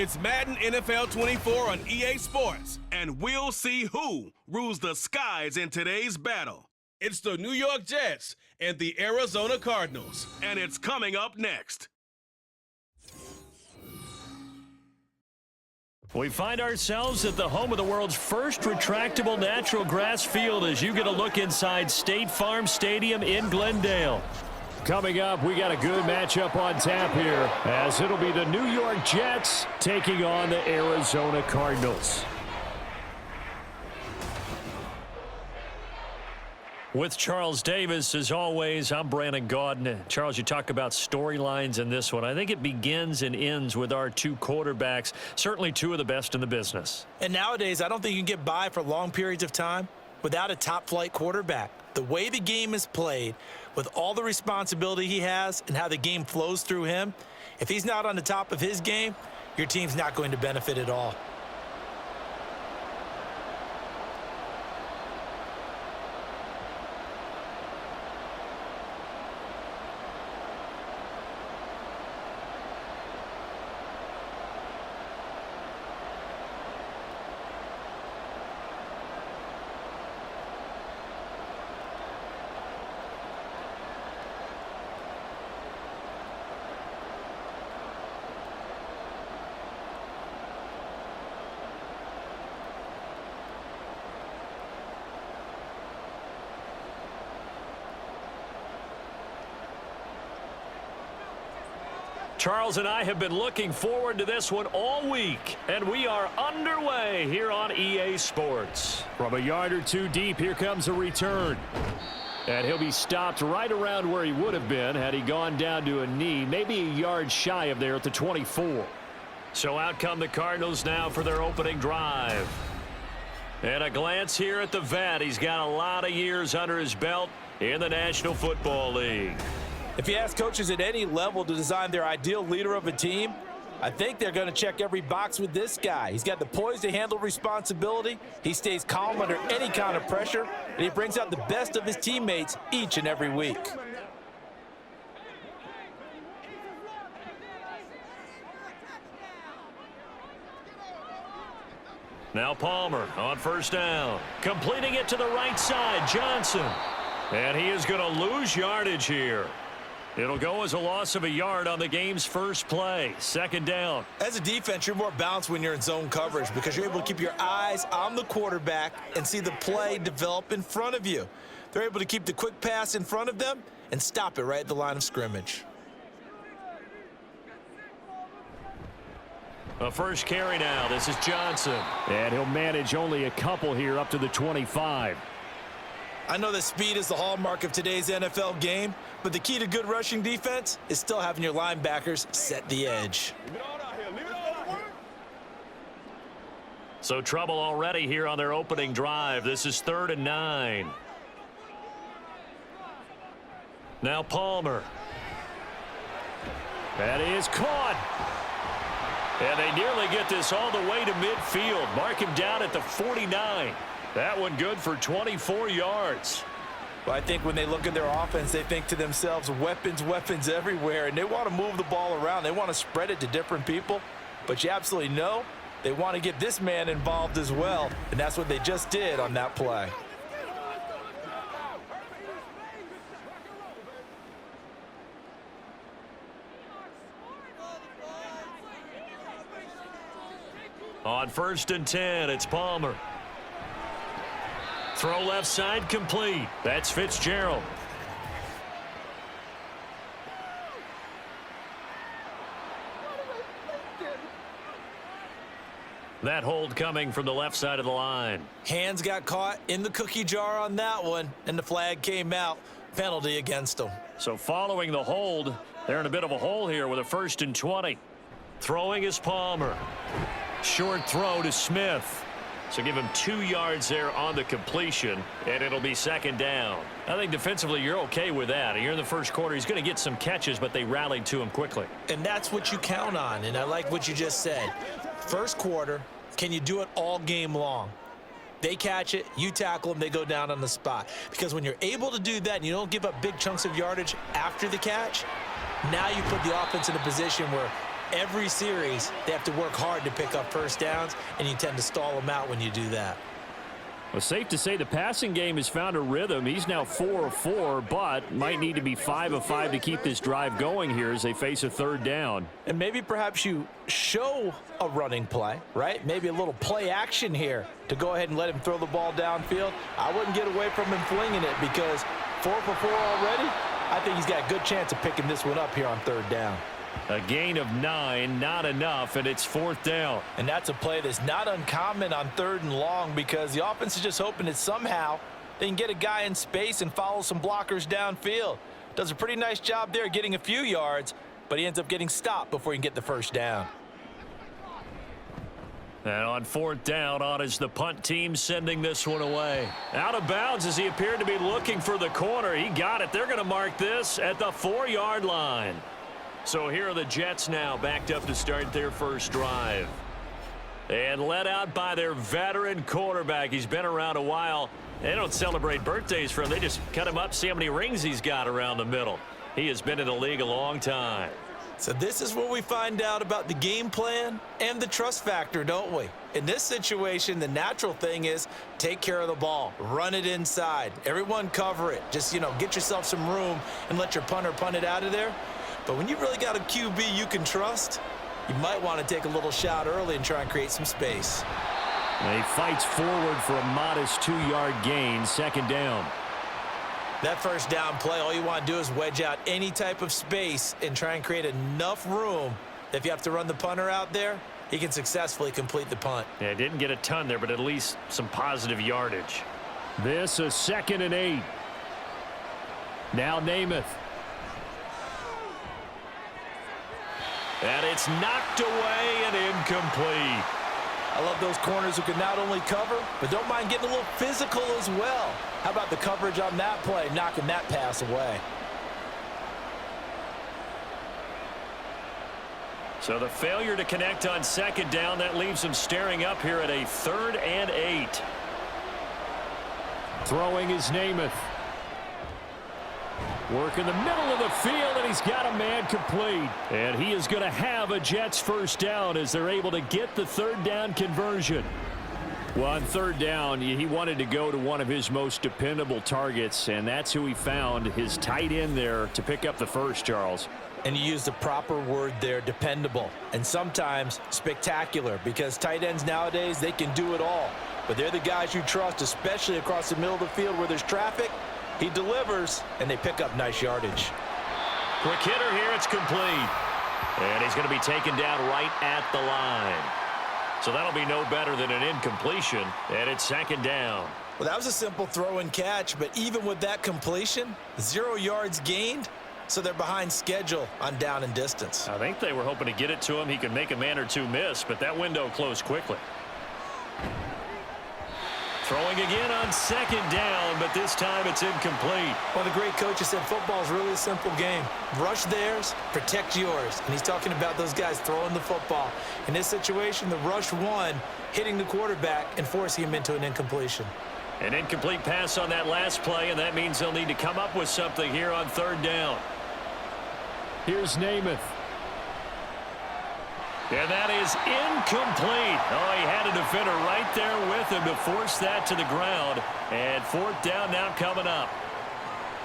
It's Madden NFL 24 on EA Sports, and we'll see who rules the skies in today's battle. It's the New York Jets and the Arizona Cardinals, and it's coming up next. We find ourselves at the home of the world's first retractable natural grass field as you get a look inside State Farm Stadium in Glendale. Coming up, we got a good matchup on tap here as it'll be the New York Jets taking on the Arizona Cardinals. With Charles Davis, as always, I'm Brandon Gaudin. Charles, you talk about storylines in this one. I think it begins and ends with our two quarterbacks, certainly two of the best in the business. And nowadays, I don't think you can get by for long periods of time without a top-flight quarterback. The way the game is played, with all the responsibility he has and how the game flows through him, if he's not on the top of his game, your team's not going to benefit at all. Charles and I have been looking forward to this one all week, and we are underway here on EA Sports. From a yard or two deep, here comes a return. And he'll be stopped right around where he would have been had he gone down to a knee, maybe a yard shy of there at the 24. So out come the Cardinals now for their opening drive. And a glance here at the vet. He's got a lot of years under his belt in the National Football League. If you ask coaches at any level to design their ideal leader of a team, I think they're going to check every box with this guy. He's got the poise to handle responsibility. He stays calm under any kind of pressure, and he brings out the best of his teammates each and every week. Now Palmer on first down. Completing it to the right side, Johnson. And he is going to lose yardage here. It'll go as a loss of a yard on the game's first play. Second down. As a defense, you're more balanced when you're in zone coverage because you're able to keep your eyes on the quarterback and see the play develop in front of you. They're able to keep the quick pass in front of them and stop it right at the line of scrimmage. A first carry now. This is Johnson. And he'll manage only a couple here up to the 25. I know that speed is the hallmark of today's NFL game, but the key to good rushing defense is still having your linebackers set the edge. So trouble already here on their opening drive. This is 3rd and 9. Now Palmer. That is caught. And they nearly get this all the way to midfield. Mark him down at the 49. That one good for 24 yards. Well, I think when they look at their offense, they think to themselves, weapons, weapons everywhere, and they want to move the ball around. They want to spread it to different people, but you absolutely know they want to get this man involved as well, and that's what they just did on that play. On 1st and 10, it's Palmer. Throw left side complete. That's Fitzgerald. That hold coming from the left side of the line. Hands got caught in the cookie jar on that one, and the flag came out. Penalty against them. So following the hold, they're in a bit of a hole here with a 1st and 20. Throwing is Palmer. Short throw to Smith. So give him 2 yards there on the completion, and it'll be 2nd down. I think defensively you're okay with that. Here in the first quarter, he's going to get some catches, but they rallied to him quickly. And that's what you count on, and I like what you just said. First quarter, can you do it all game long? They catch it, you tackle them, they go down on the spot. Because when you're able to do that and you don't give up big chunks of yardage after the catch, now you put the offense in a position where every series, they have to work hard to pick up first downs, and you tend to stall them out when you do that. Well, safe to say the passing game has found a rhythm. He's now 4 of 4, but might need to be 5 of 5 to keep this drive going here as they face a third down. And maybe perhaps you show a running play, right? Maybe a little play action here to go ahead and let him throw the ball downfield. I wouldn't get away from him flinging it because 4 for 4 already, I think he's got a good chance of picking this one up here on third down. A gain of 9, not enough, and it's fourth down. And that's a play that's not uncommon on third and long because the offense is just hoping that somehow they can get a guy in space and follow some blockers downfield. Does a pretty nice job there getting a few yards, but he ends up getting stopped before he can get the first down. And on fourth down, on is the punt team sending this one away. Out of bounds as he appeared to be looking for the corner. He got it. They're going to mark this at the 4-yard line. So here are the Jets now backed up to start their first drive. And led out by their veteran quarterback. He's been around a while. They don't celebrate birthdays for him. They just cut him up, see how many rings he's got around the middle. He has been in the league a long time. So this is where we find out about the game plan and the trust factor, don't we? In this situation, the natural thing is take care of the ball, run it inside, everyone cover it. Just, get yourself some room and let your punter punt it out of there. But when you really got a QB you can trust, you might want to take a little shot early and try and create some space. And he fights forward for a modest 2-yard gain, second down. That first down play, all you want to do is wedge out any type of space and try and create enough room that if you have to run the punter out there, he can successfully complete the punt. Yeah, didn't get a ton there, but at least some positive yardage. This is 2nd and 8. Now Namath. And it's knocked away and incomplete. I love those corners who can not only cover, but don't mind getting a little physical as well. How about the coverage on that play, knocking that pass away? So the failure to connect on second down, that leaves him staring up here at a 3rd and 8. Throwing is Namath. Work in the middle of the field, and he's got a man complete. And he is going to have a Jets first down as they're able to get the third down conversion. Well, on third down, he wanted to go to one of his most dependable targets, and that's who he found, his tight end there, to pick up the first, Charles. And you use the proper word there, dependable, and sometimes spectacular, because tight ends nowadays, they can do it all. But they're the guys you trust, especially across the middle of the field where there's traffic. He delivers, and they pick up nice yardage. Quick hitter here, it's complete. And he's going to be taken down right at the line. So that'll be no better than an incompletion, and it's second down. Well, that was a simple throw and catch, but even with that completion, 0 yards gained, so they're behind schedule on down and distance. I think they were hoping to get it to him. He could make a man or two miss, but that window closed quickly. Throwing again on second down, but this time it's incomplete. Well, the great coach has said football is really a simple game. Rush theirs, protect yours. And he's talking about those guys throwing the football. In this situation, the rush one, hitting the quarterback and forcing him into an incompletion. An incomplete pass on that last play, and that means they'll need to come up with something here on third down. Here's Namath. And that is incomplete. Oh, he had a defender right there with him to force that to the ground. And fourth down now coming up.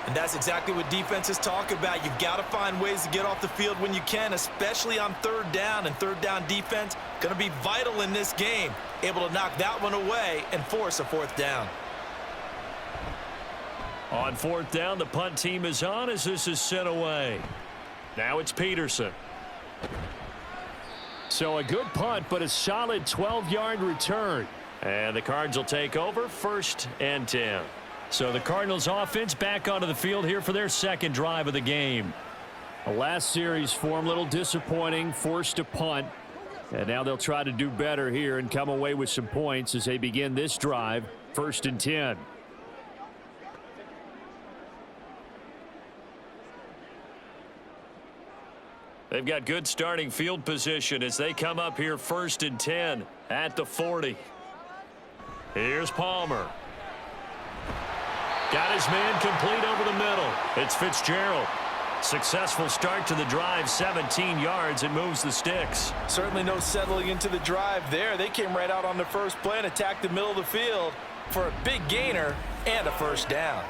And that's exactly what defenses talk about. You've got to find ways to get off the field when you can, especially on third down. And third down defense going to be vital in this game. Able to knock that one away and force a fourth down. On fourth down, the punt team is on as this is sent away. Now it's Peterson. So a good punt, but a solid 12-yard return. And the Cards will take over, 1st and 10. So the Cardinals offense back onto the field here for their second drive of the game. The last series for them, a little disappointing, forced to punt. And now they'll try to do better here and come away with some points as they begin this drive, 1st and 10. They've got good starting field position as they come up here 1st and 10 at the 40. Here's Palmer. Got his man complete over the middle. It's Fitzgerald. Successful start to the drive, 17 yards. It moves the sticks. Certainly no settling into the drive there. They came right out on the first play and attacked the middle of the field for a big gainer and a first down.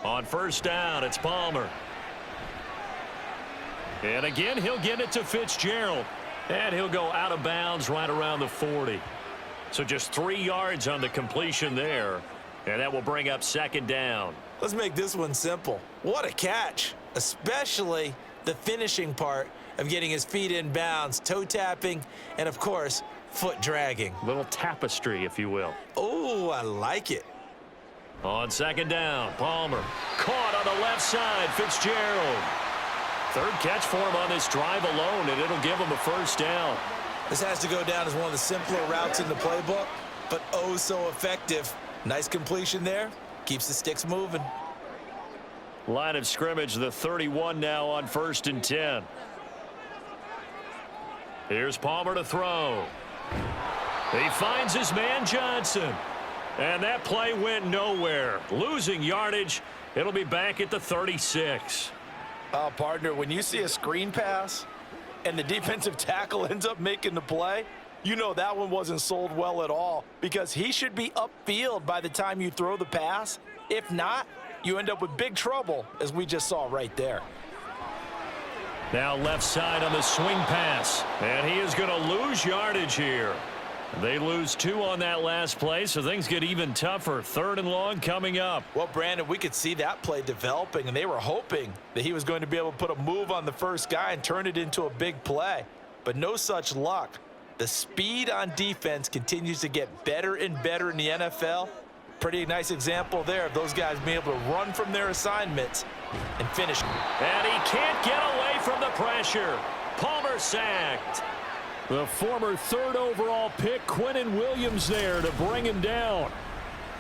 On first down, it's Palmer. And again, he'll get it to Fitzgerald. And he'll go out of bounds right around the 40. So just 3 yards on the completion there. And that will bring up second down. Let's make this one simple. What a catch, especially the finishing part of getting his feet in bounds, toe tapping, and of course, foot dragging. Little tapestry, if you will. Oh, I like it. On second down, Palmer. Caught on the left side, Fitzgerald. Third catch for him on this drive alone, and it'll give him a first down. This has to go down as one of the simpler routes in the playbook, but oh so effective. Nice completion there. Keeps the sticks moving. Line of scrimmage, the 31 now on 1st and 10. Here's Palmer to throw. He finds his man Johnson. And that play went nowhere. Losing yardage. It'll be back at the 36. Partner, when you see a screen pass and the defensive tackle ends up making the play, you know that one wasn't sold well at all, because he should be upfield by the time you throw the pass. If not, you end up with big trouble, as we just saw right there. Now left side on the swing pass, and he is going to lose yardage here. They lose 2 on that last play, so things get even tougher. 3rd and long coming up. Well, Brandon, we could see that play developing, and they were hoping that he was going to be able to put a move on the first guy and turn it into a big play. But no such luck. The speed on defense continues to get better and better in the NFL. Pretty nice example there of those guys being able to run from their assignments and finish. And he can't get away from the pressure. Palmer sacked. The former 3rd overall pick, Quinnen Williams, there to bring him down.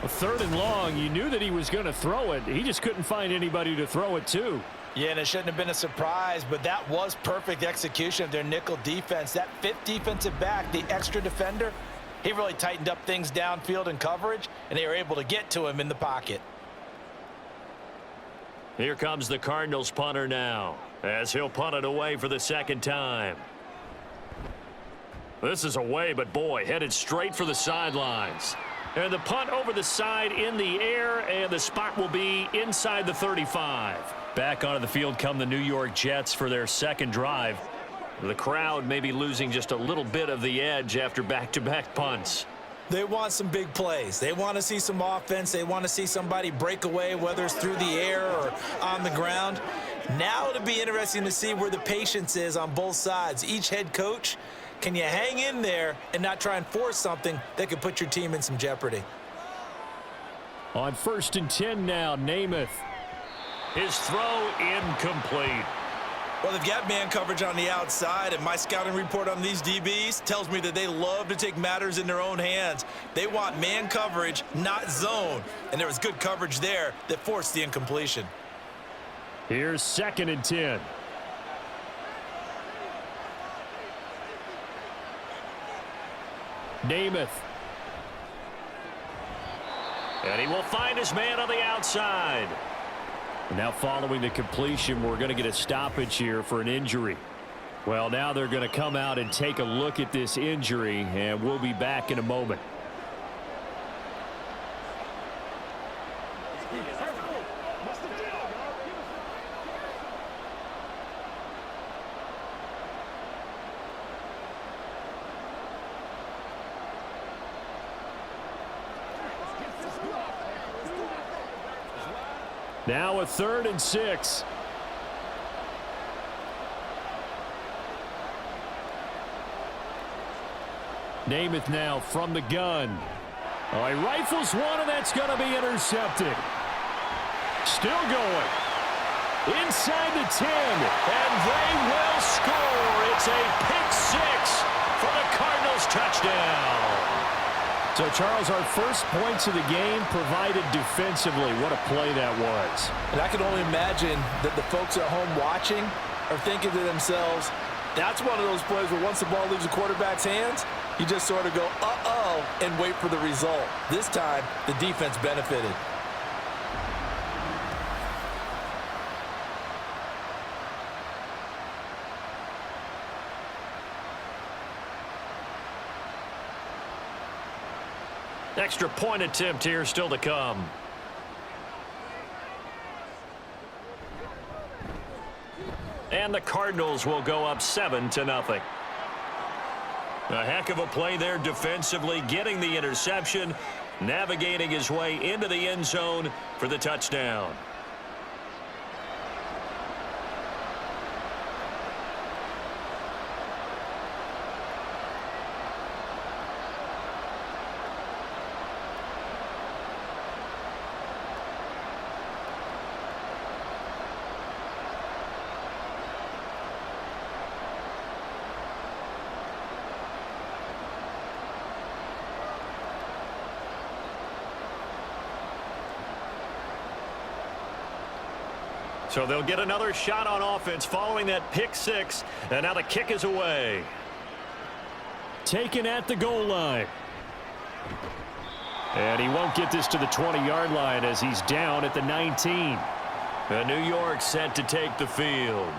A 3rd and long, you knew that he was going to throw it. He just couldn't find anybody to throw it to. Yeah, and it shouldn't have been a surprise, but that was perfect execution of their nickel defense. That 5th defensive back, the extra defender, he really tightened up things downfield in coverage, and they were able to get to him in the pocket. Here comes the Cardinals punter now, as he'll punt it away for the 2nd time. This is away, but boy, headed straight for the sidelines. And the punt over the side in the air, and the spot will be inside the 35. Back onto the field come the New York Jets for their 2nd drive. The crowd may be losing just a little bit of the edge after back-to-back punts. They want some big plays. They want to see some offense. They want to see somebody break away, whether it's through the air or on the ground. Now it'll be interesting to see where the patience is on both sides. Each head coach, can you hang in there and not try and force something that could put your team in some jeopardy? On 1st and 10 now, Namath. His throw incomplete. Well, they've got man coverage on the outside, and my scouting report on these DBs tells me that they love to take matters in their own hands. They want man coverage, not zone. And there was good coverage there that forced the incompletion. Here's 2nd and 10. Namath. And he will find his man on the outside. Now following the completion, we're going to get a stoppage here for an injury. Well, now they're going to come out and take a look at this injury, and we'll be back in a moment. Now a 3rd and 6. Namath now from the gun. Oh, he rifles one, and that's going to be intercepted. Still going. Inside the 10, and they will score. It's a pick 6 for the Cardinals touchdown. So, Charles, our first points of the game provided defensively. What a play that was. And I can only imagine that the folks at home watching are thinking to themselves, That's one of those plays where once the ball leaves the quarterback's hands, you just sort of go, uh-oh, and wait for the result. This time, the defense benefited. Extra point attempt here still to come. And the Cardinals will go up 7-0. A heck of a play there defensively, getting the interception, navigating his way into the end zone for the touchdown. So they'll get another shot on offense following that pick six, and now the kick is away. Taken at the goal line. And he won't get this to the 20-yard line as he's down at the 19. And New York set to take the field.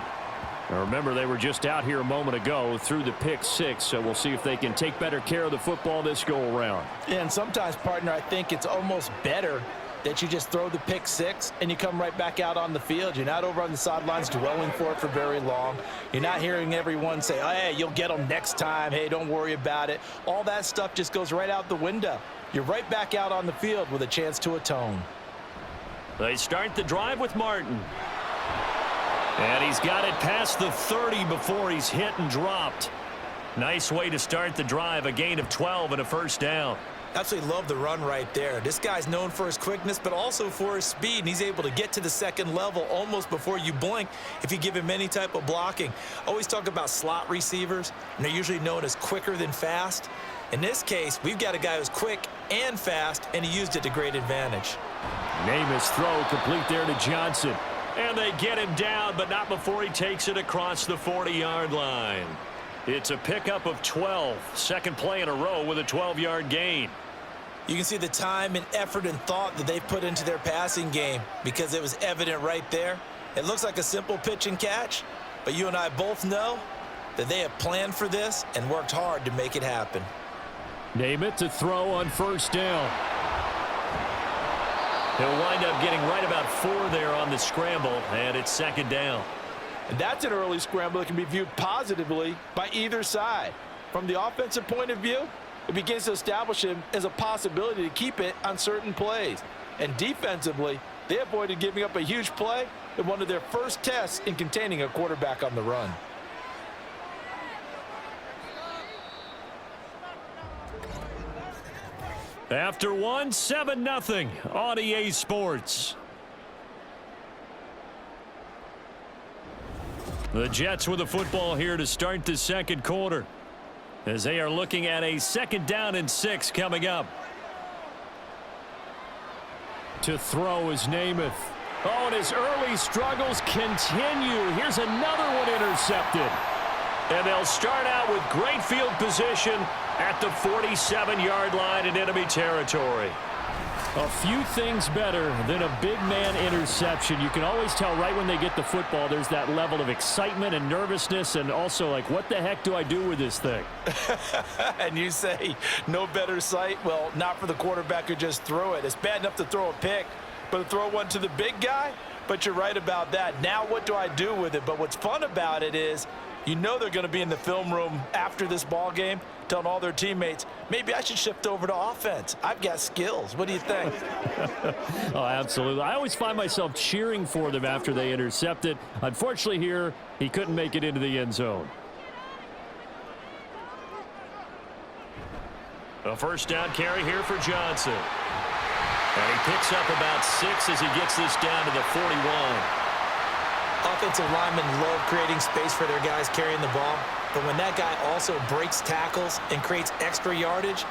Now remember, they were just out here a moment ago through the pick six, so we'll see if they can take better care of the football this go-around. Yeah, and sometimes, partner, I think it's almost better that you just throw the pick six and you come right back out on the field. You're not over on the sidelines dwelling for it for very long. You're not hearing everyone say, oh, hey, you'll get them next time. Hey, don't worry about it. All that stuff just goes right out the window. You're right back out on the field with a chance to atone. They start the drive with Martin. And he's got it past the 30 before he's hit and dropped. Nice way to start the drive, a gain of 12 and a first down. Absolutely love the run right there. This guy's known for his quickness, but also for his speed, and he's able to get to the second level almost before you blink if you give him any type of blocking. Always talk about slot receivers, and they're usually known as quicker than fast. In this case, we've got a guy who's quick and fast, and he used it to great advantage. Namath's throw complete there to Johnson. And they get him down, but not before he takes it across the 40-yard line. It's a pickup of 12. Second play in a row with a 12-yard gain. You can see the time and effort and thought that they've put into their passing game because it was evident right there. It looks like a simple pitch and catch, but you and I both know that they have planned for this and worked hard to make it happen. Namath to throw on first down. He'll wind up getting right about 4 there on the scramble, and it's second down. And that's an early scramble that can be viewed positively by either side. From the offensive point of view, it begins to establish him as a possibility to keep it on certain plays. And defensively, they avoided giving up a huge play in one of their first tests in containing a quarterback on the run. After one, 7-0 on EA Sports. The Jets with the football here to start the second quarter, as they are looking at a 2nd down and 6 coming up. To throw is Namath. Oh, and his early struggles continue. Here's another one intercepted. And they'll start out with great field position at the 47-yard line in enemy territory. A few things better than a big man interception. You can always tell right when they get the football, there's that level of excitement and nervousness, and also like, what the heck do I do with this thing? And you say no better sight? Well, not for the quarterback who just threw it. It's bad enough to throw a pick, but to throw one to the big guy? But you're right about that. Now what do I do with it? But what's fun about it is, you know they're going to be in the film room after this ball game telling all their teammates, maybe I should shift over to offense. I've got skills. What do you think? Oh, absolutely. I always find myself cheering for them after they intercept it. Unfortunately here, he couldn't make it into the end zone. A first down carry here for Johnson. And he picks up about 6 as he gets this down to the 41. Offensive linemen love creating space for their guys carrying the ball, but when that guy also breaks tackles and creates extra yardage,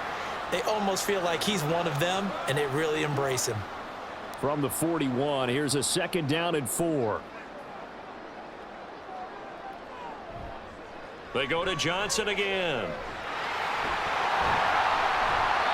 they almost feel like he's one of them, and they really embrace him. From the 41, here's a 2nd down and 4. They go to Johnson again.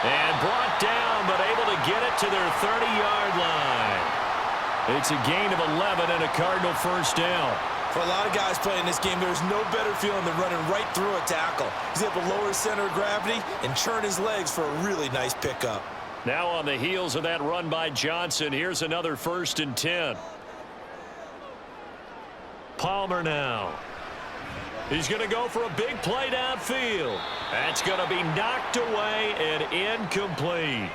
And brought down, but able to get it to their 30-yard line. It's a gain of 11 and a Cardinal first down. For a lot of guys playing this game, there's no better feeling than running right through a tackle. He's able to lower his center of gravity and churn his legs for a really nice pickup. Now on the heels of that run by Johnson, here's another 1st and 10. Palmer now. He's going to go for a big play downfield. That's going to be knocked away and incomplete.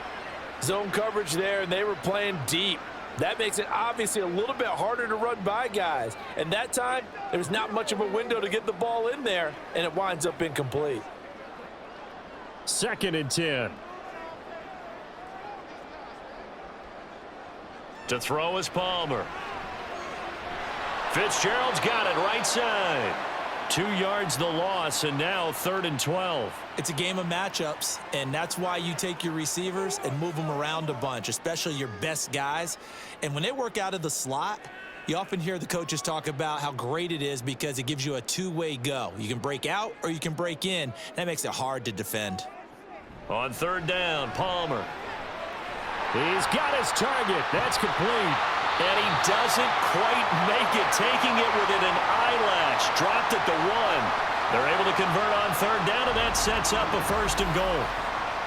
Zone coverage there, and they were playing deep. That makes it obviously a little bit harder to run by guys. And that time, there was not much of a window to get the ball in there, and it winds up incomplete. 2nd and 10. To throw is Palmer. Fitzgerald's got it right side. 2 yards the loss, and now 3rd and 12. It's a game of matchups, and that's why you take your receivers and move them around a bunch, especially your best guys. And when they work out of the slot, you often hear the coaches talk about how great it is because it gives you a two-way go. You can break out or you can break in. That makes it hard to defend. On 3rd down, Palmer. He's got his target. That's complete. And he doesn't quite make it, taking it within an eyelash. Dropped at the 1. They're able to convert on 3rd down, and that sets up a 1st and goal.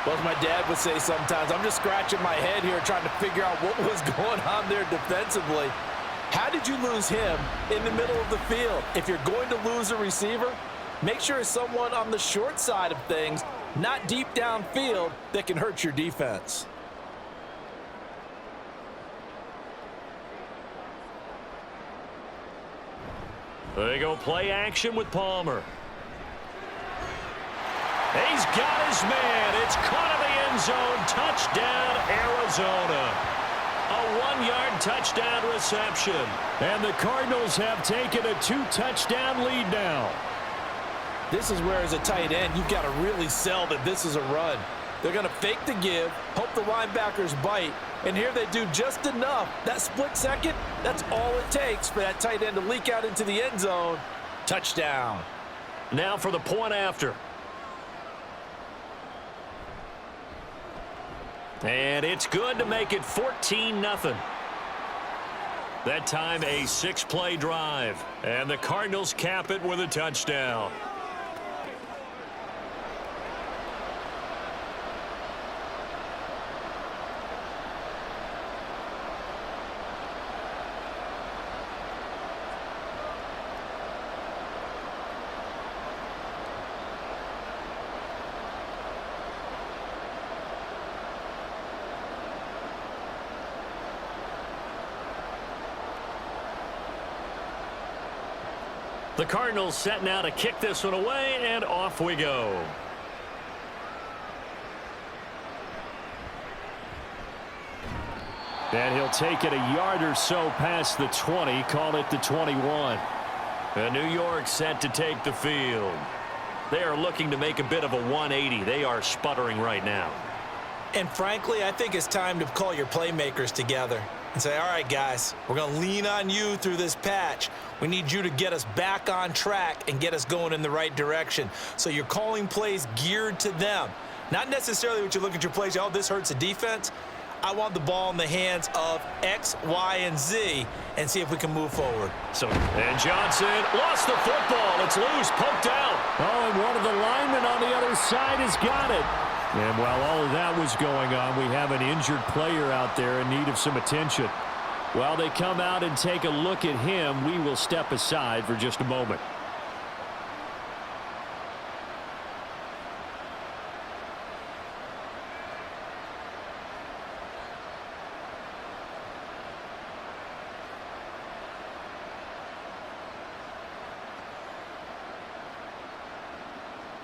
Well, as my dad would say sometimes, I'm just scratching my head here trying to figure out what was going on there defensively. How did you lose him in the middle of the field? If you're going to lose a receiver, make sure it's someone on the short side of things, not deep downfield, that can hurt your defense. They go play action with Palmer. He's got his man. It's caught in the end zone. Touchdown, Arizona. A 1-yard touchdown reception. And the Cardinals have taken a 2-touchdown lead now. This is where, as a tight end, you've got to really sell that this is a run. They're going to fake the give, hope the linebackers bite, and here they do just enough. That split second, that's all it takes for that tight end to leak out into the end zone. Touchdown. Now for the point after. And it's good to make it 14-0. That time a 6-play drive. And the Cardinals cap it with a touchdown. The Cardinals set now to kick this one away, and off we go. And he'll take it a yard or so past the 20, call it the 21. And New York set to take the field. They are looking to make a bit of a 180. They are sputtering right now. And frankly, I think it's time to call your playmakers together and say, all right, guys, we're going to lean on you through this patch. We need you to get us back on track and get us going in the right direction. So you're calling plays geared to them. Not necessarily what you look at your plays, oh, this hurts the defense. I want the ball in the hands of X, Y, and Z and see if we can move forward. And Johnson lost the football. It's loose, poked out. Oh, and one of the linemen on the other side has got it. And while all of that was going on, we have an injured player out there in need of some attention. While they come out and take a look at him, we will step aside for just a moment.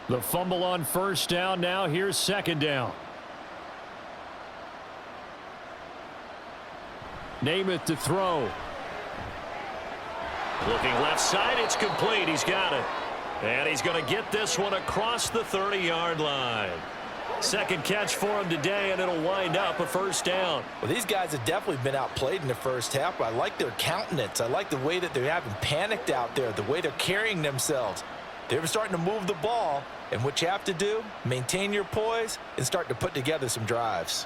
The fumble on first down. Now here's second down. Namath to throw. Looking left side. It's complete. He's got it. And he's going to get this one across the 30-yard line. Second catch for him today, and it'll wind up a first down. Well, these guys have definitely been outplayed in the first half, but I like their countenance. I like the way that they haven't panicked out there, the way they're carrying themselves. They were starting to move the ball, and what you have to do, maintain your poise and start to put together some drives.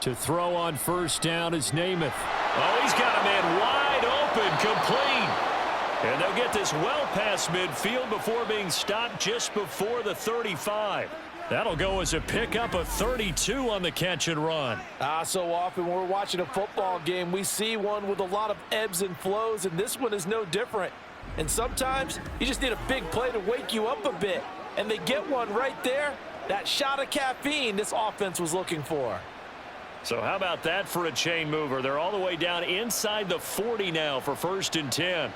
To throw on first down is Namath. Oh, he's got a man wide open, complete. And they'll get this well past midfield before being stopped just before the 35. That'll go as a pickup of 32 on the catch and run. So often when we're watching a football game, we see one with a lot of ebbs and flows, and this one is no different. And sometimes you just need a big play to wake you up a bit. And they get one right there. That shot of caffeine this offense was looking for. So how about that for a chain mover? They're all the way down inside the 40 now for 1st and 10.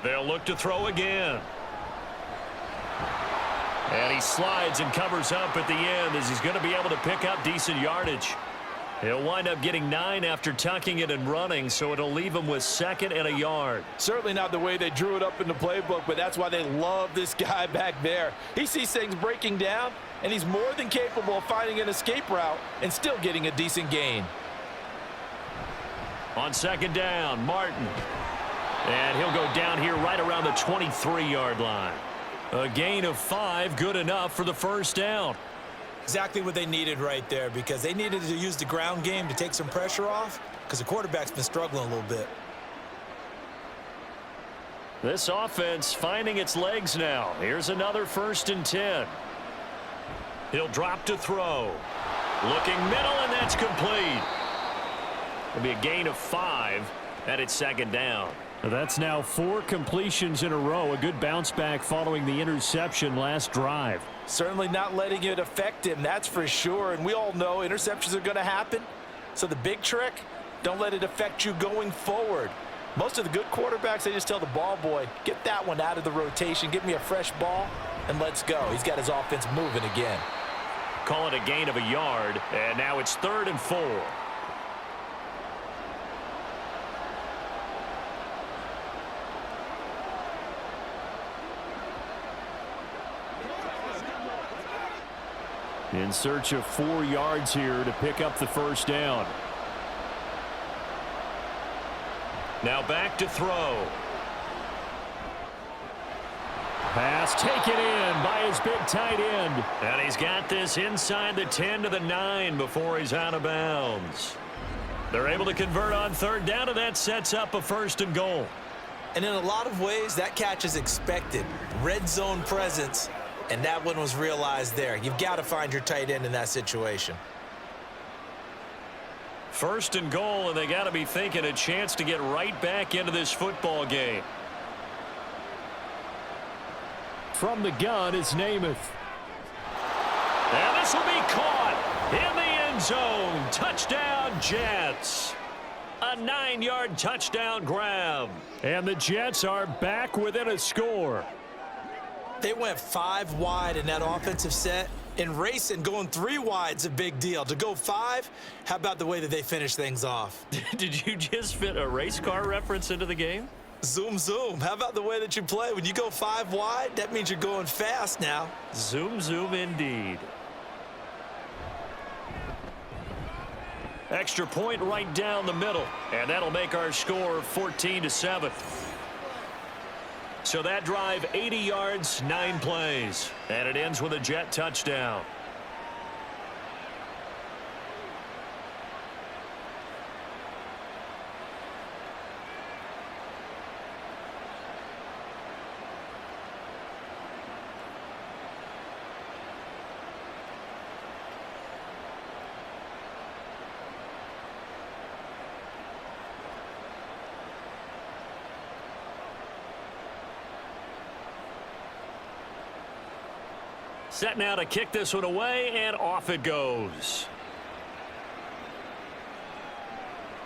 They'll look to throw again. And he slides and covers up at the end as he's going to be able to pick up decent yardage. He'll wind up getting 9 after tucking it and running, so it'll leave him with 2nd and a yard. Certainly not the way they drew it up in the playbook, but that's why they love this guy back there. He sees things breaking down, and he's more than capable of finding an escape route and still getting a decent gain. On 2nd down, Martin. And he'll go down here right around the 23-yard line. A gain of 5, good enough for the 1st down. Exactly what they needed right there, because they needed to use the ground game to take some pressure off, because the quarterback's been struggling a little bit. This offense finding its legs now. Here's another 1st and 10. He'll drop to throw. Looking middle, and that's complete. It'll be a gain of 5, and it's 2nd down. That's now 4 completions in a row. A good bounce back following the interception last drive. Certainly not letting it affect him, that's for sure. And we all know interceptions are going to happen. So the big trick, don't let it affect you going forward. Most of the good quarterbacks, they just tell the ball boy, get that one out of the rotation, give me a fresh ball, and let's go. He's got his offense moving again. Call it a gain of a yard, and now it's 3rd and 4. In search of 4 yards here to pick up the 1st down. Now back to throw. Pass taken in by his big tight end. And he's got this inside the 10 to the 9 before he's out of bounds. They're able to convert on 3rd down, and that sets up a 1st and goal. And in a lot of ways, that catch is expected. Red zone presence. And that one was realized there. You've got to find your tight end in that situation. 1st and goal, and they got to be thinking a chance to get right back into this football game. From the gun is Namath. And this will be caught in the end zone. Touchdown, Jets. A 9-yard touchdown grab. And the Jets are back within a score. They went 5 wide in that offensive set. And racing, going 3 wide is a big deal. To go 5, how about the way that they finish things off? Did you just fit a race car reference into the game? Zoom, zoom. How about the way that you play? When you go 5 wide, that means you're going fast now. Zoom, zoom indeed. Extra point right down the middle. And that'll make our score 14-7. So that drive, 80 yards, 9 plays. And it ends with a Jet touchdown. Set now to kick this one away, and off it goes.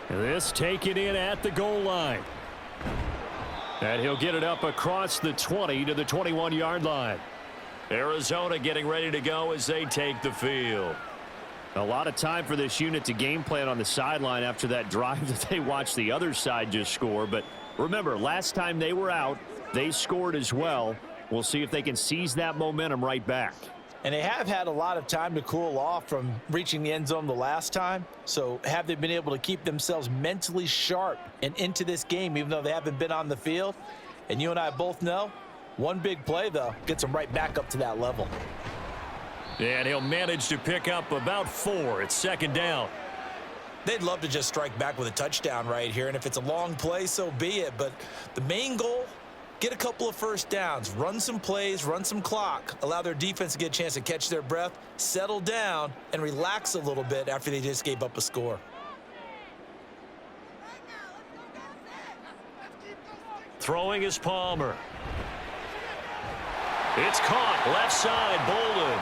This taken in at the goal line. And he'll get it up across the 20 to the 21-yard line. Arizona getting ready to go as they take the field. A lot of time for this unit to game plan on the sideline after that drive that they watched the other side just score. But remember, last time they were out, they scored as well. We'll see if they can seize that momentum right back. And they have had a lot of time to cool off from reaching the end zone the last time. So have they been able to keep themselves mentally sharp and into this game, even though they haven't been on the field? And you and I both know, one big play, though, gets them right back up to that level. And he'll manage to pick up about 4. It's second down. They'd love to just strike back with a touchdown right here. And if it's a long play, so be it. But the main goal, get a couple of first downs, run some plays, run some clock, allow their defense to get a chance to catch their breath, settle down, and relax a little bit after they just gave up a score. Throwing is Palmer. It's caught left side, Bolden.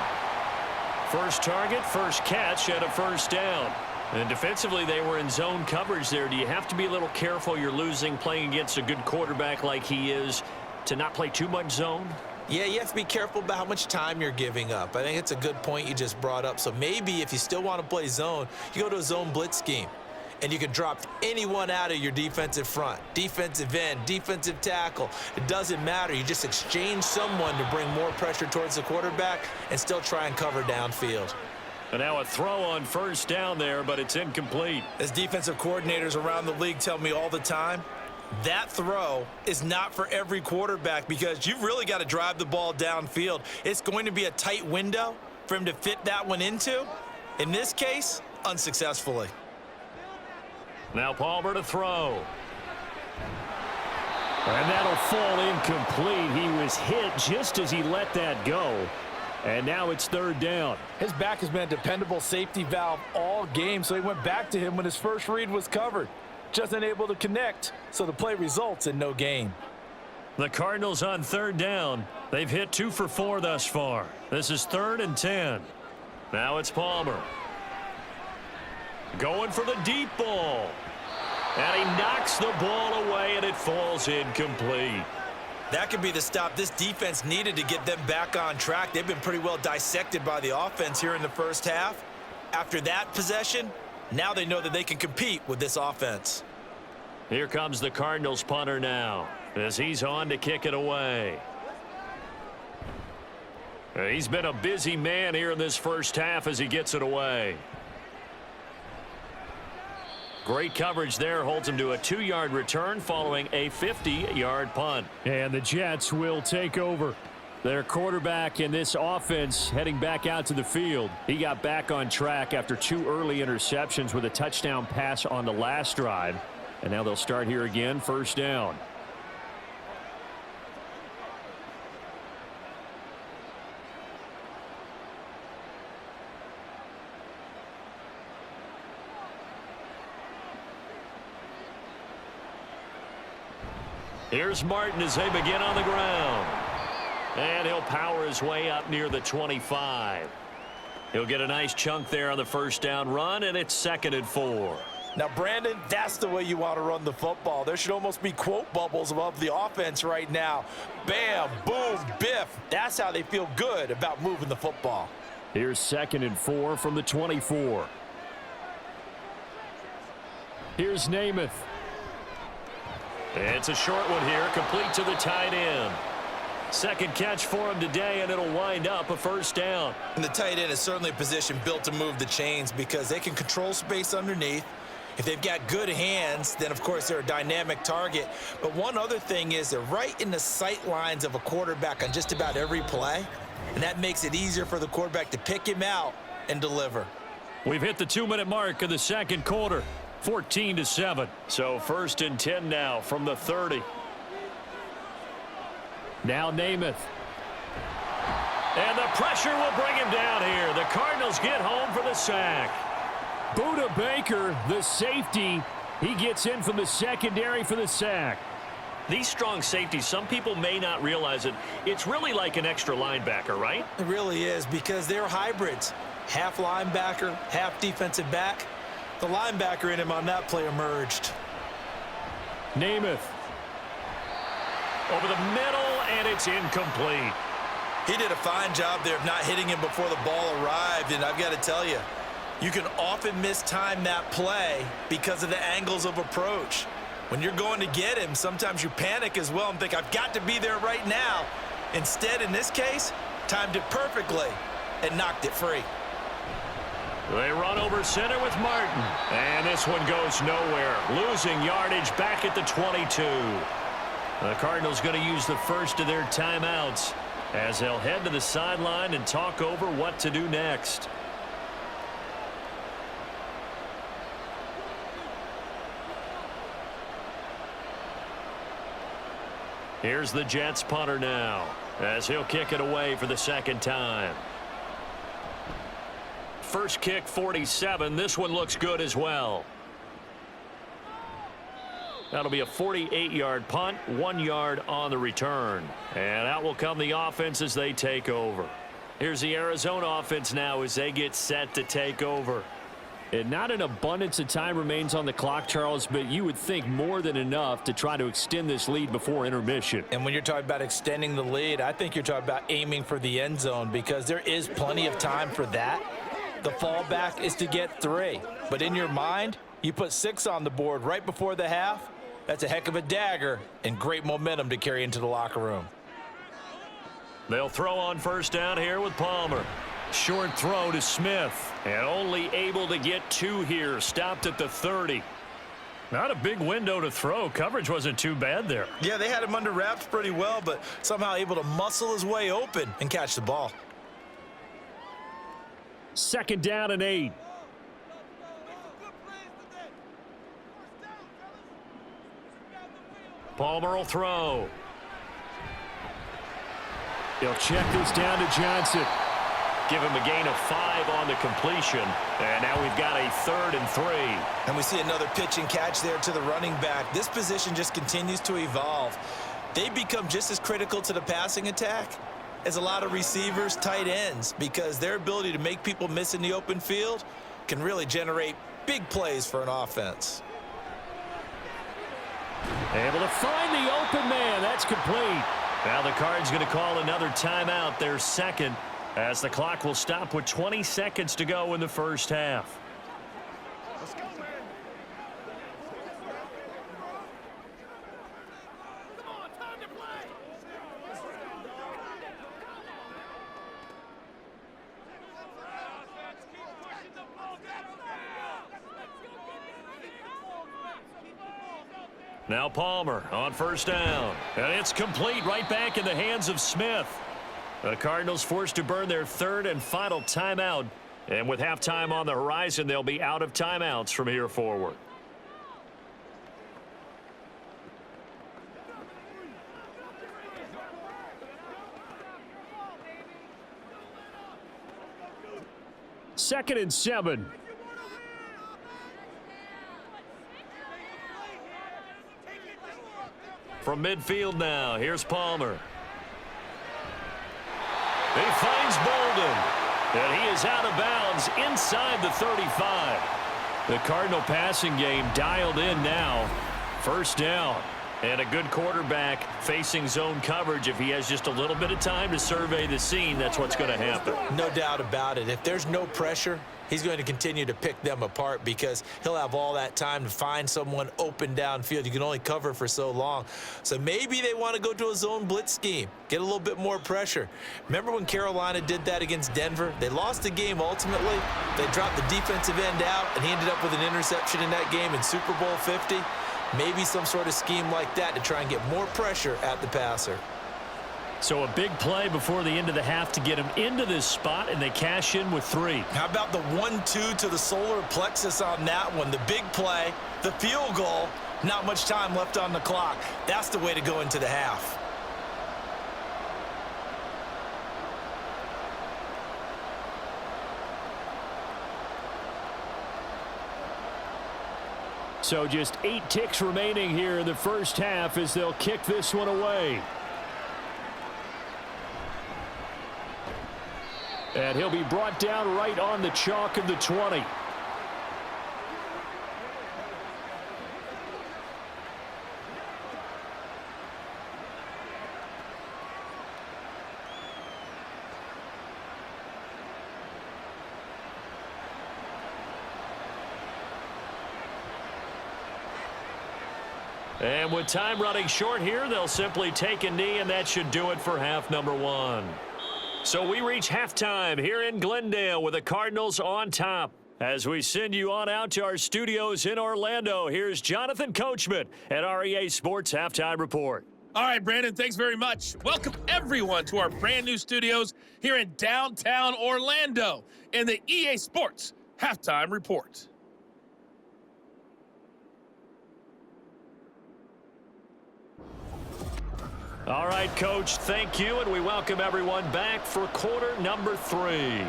First target, first catch, and a first down. And defensively, they were in zone coverage there. Do you have to be a little careful? You're losing playing against a good quarterback like he is to not play too much zone? Yeah, you have to be careful about how much time you're giving up. I think it's a good point you just brought up. So maybe if you still want to play zone, you go to a zone blitz scheme. And you can drop anyone out of your defensive front, defensive end, defensive tackle. It doesn't matter. You just exchange someone to bring more pressure towards the quarterback and still try and cover downfield. And now a throw on first down there, but it's incomplete. As defensive coordinators around the league tell me all the time, that throw is not for every quarterback because you've really got to drive the ball downfield. It's going to be a tight window for him to fit that one into. In this case, unsuccessfully. Now Palmer to throw. And that'll fall incomplete. He was hit just as he let that go. And now it's third down. His back has been a dependable safety valve all game, so he went back to him when his first read was covered. Just unable to connect, so the play results in no gain. The Cardinals on third down. They've hit 2 for 4 thus far. This is 3rd and 10. Now it's Palmer. Going for the deep ball. And he knocks the ball away, and it falls incomplete. That could be the stop this defense needed to get them back on track. They've been pretty well dissected by the offense here in the first half. After that possession, now they know that they can compete with this offense. Here comes the Cardinals punter now as he's on to kick it away. He's been a busy man here in this first half as he gets it away. Great coverage there, holds him to a 2-yard return following a 50-yard punt. And the Jets will take over. Their quarterback in this offense heading back out to the field. He got back on track after 2 early interceptions with a touchdown pass on the last drive. And now they'll start here again, first down. Here's Martin as they begin on the ground. And he'll power his way up near the 25. He'll get a nice chunk there on the first down run, and it's 2nd and 4. Now, Brandon, that's the way you want to run the football. There should almost be quote bubbles above the offense right now. Bam, boom, biff. That's how they feel good about moving the football. Here's 2nd and 4 from the 24. Here's Namath. It's a short one here, complete to the tight end. Second catch for him today, and it'll wind up a first down. And the tight end is certainly a position built to move the chains because they can control space underneath. If they've got good hands, then, of course, they're a dynamic target. But one other thing is they're right in the sight lines of a quarterback on just about every play, and that makes it easier for the quarterback to pick him out and deliver. We've hit the 2-minute mark of the second quarter. 14-7. So 1st and 10 now from the 30. Now Namath. And the pressure will bring him down here. The Cardinals get home for the sack. Buda Baker, the safety, he gets in from the secondary for the sack. These strong safeties, some people may not realize it. It's really like an extra linebacker, right? It really is because they're hybrids. Half linebacker, half defensive back. The linebacker in him on that play emerged. Namath. Over the middle, and it's incomplete. He did a fine job there of not hitting him before the ball arrived, and I've got to tell you, you can often mistime that play because of the angles of approach. When you're going to get him, sometimes you panic as well and think, I've got to be there right now. Instead, in this case, timed it perfectly. and knocked it free. They run over center with Martin. And this one goes nowhere. Losing yardage back at the 22. The Cardinals going to use the first of their timeouts as they'll head to the sideline and talk over what to do next. Here's the Jets punter now as he'll kick it away for the second time. First kick 47. This one looks good as well. That'll be a 48-yard punt, 1 yard on the return. And out will come the offense as they take over. Here's the Arizona offense now as they get set to take over. And not an abundance of time remains on the clock, Charles, but you would think more than enough to try to extend this lead before intermission. And when you're talking about extending the lead, I think you're talking about aiming for the end zone because there is plenty of time for that. The fallback is to get 3. But in your mind, you put 6 on the board right before the half. That's a heck of a dagger and great momentum to carry into the locker room. They'll throw on first down here with Palmer. Short throw to Smith. And only able to get 2 here. Stopped at the 30. Not a big window to throw. Coverage wasn't too bad there. Yeah, they had him under wraps pretty well, but somehow able to muscle his way open and catch the ball. Second down and 8. Palmer will throw. He'll check this down to Johnson. Give him a gain of 5 on the completion. And now we've got a 3rd and 3. And we see another pitch and catch there to the running back. This position just continues to evolve. They become just as critical to the passing attack as a lot of receivers, tight ends, because their ability to make people miss in the open field can really generate big plays for an offense. Able to find the open man. That's complete. Now the Cards going to call another timeout, their second, as the clock will stop with 20 seconds to go in the first half. Let's go, man. Come on, time to play. Now Palmer on first down. And it's complete right back in the hands of Smith. The Cardinals forced to burn their 3rd and final timeout. And with halftime on the horizon, they'll be out of timeouts from here forward. Second and 7. From midfield now, here's Palmer. He finds Bolden. And he is out of bounds inside the 35. The Cardinal passing game dialed in now. First down. And a good quarterback facing zone coverage. If he has just a little bit of time to survey the scene, that's what's going to happen. No doubt about it. If there's no pressure, he's going to continue to pick them apart because he'll have all that time to find someone open downfield. You can only cover for so long. So maybe they want to go to a zone blitz scheme, get a little bit more pressure. Remember when Carolina did that against Denver? They lost the game ultimately. They dropped the defensive end out, and he ended up with an interception in that game in Super Bowl 50. Maybe some sort of scheme like that to try and get more pressure at the passer. So a big play before the end of the half to get him into this spot, and they cash in with 3. How about the 1-2 to the solar plexus on that one? The big play, the field goal, not much time left on the clock. That's the way to go into the half. So just 8 ticks remaining here in the first half as they'll kick this one away. And he'll be brought down right on the chalk of the 20. And with time running short here, they'll simply take a knee, and that should do it for half number 1. So we reach halftime here in Glendale with the Cardinals on top. As we send you on out to our studios in Orlando, here's Jonathan Coachman at our EA Sports Halftime Report. All right, Brandon, thanks very much. Welcome, everyone, to our brand new studios here in downtown Orlando in the EA Sports Halftime Report. All right, Coach, thank you, and we welcome everyone back for quarter number 3.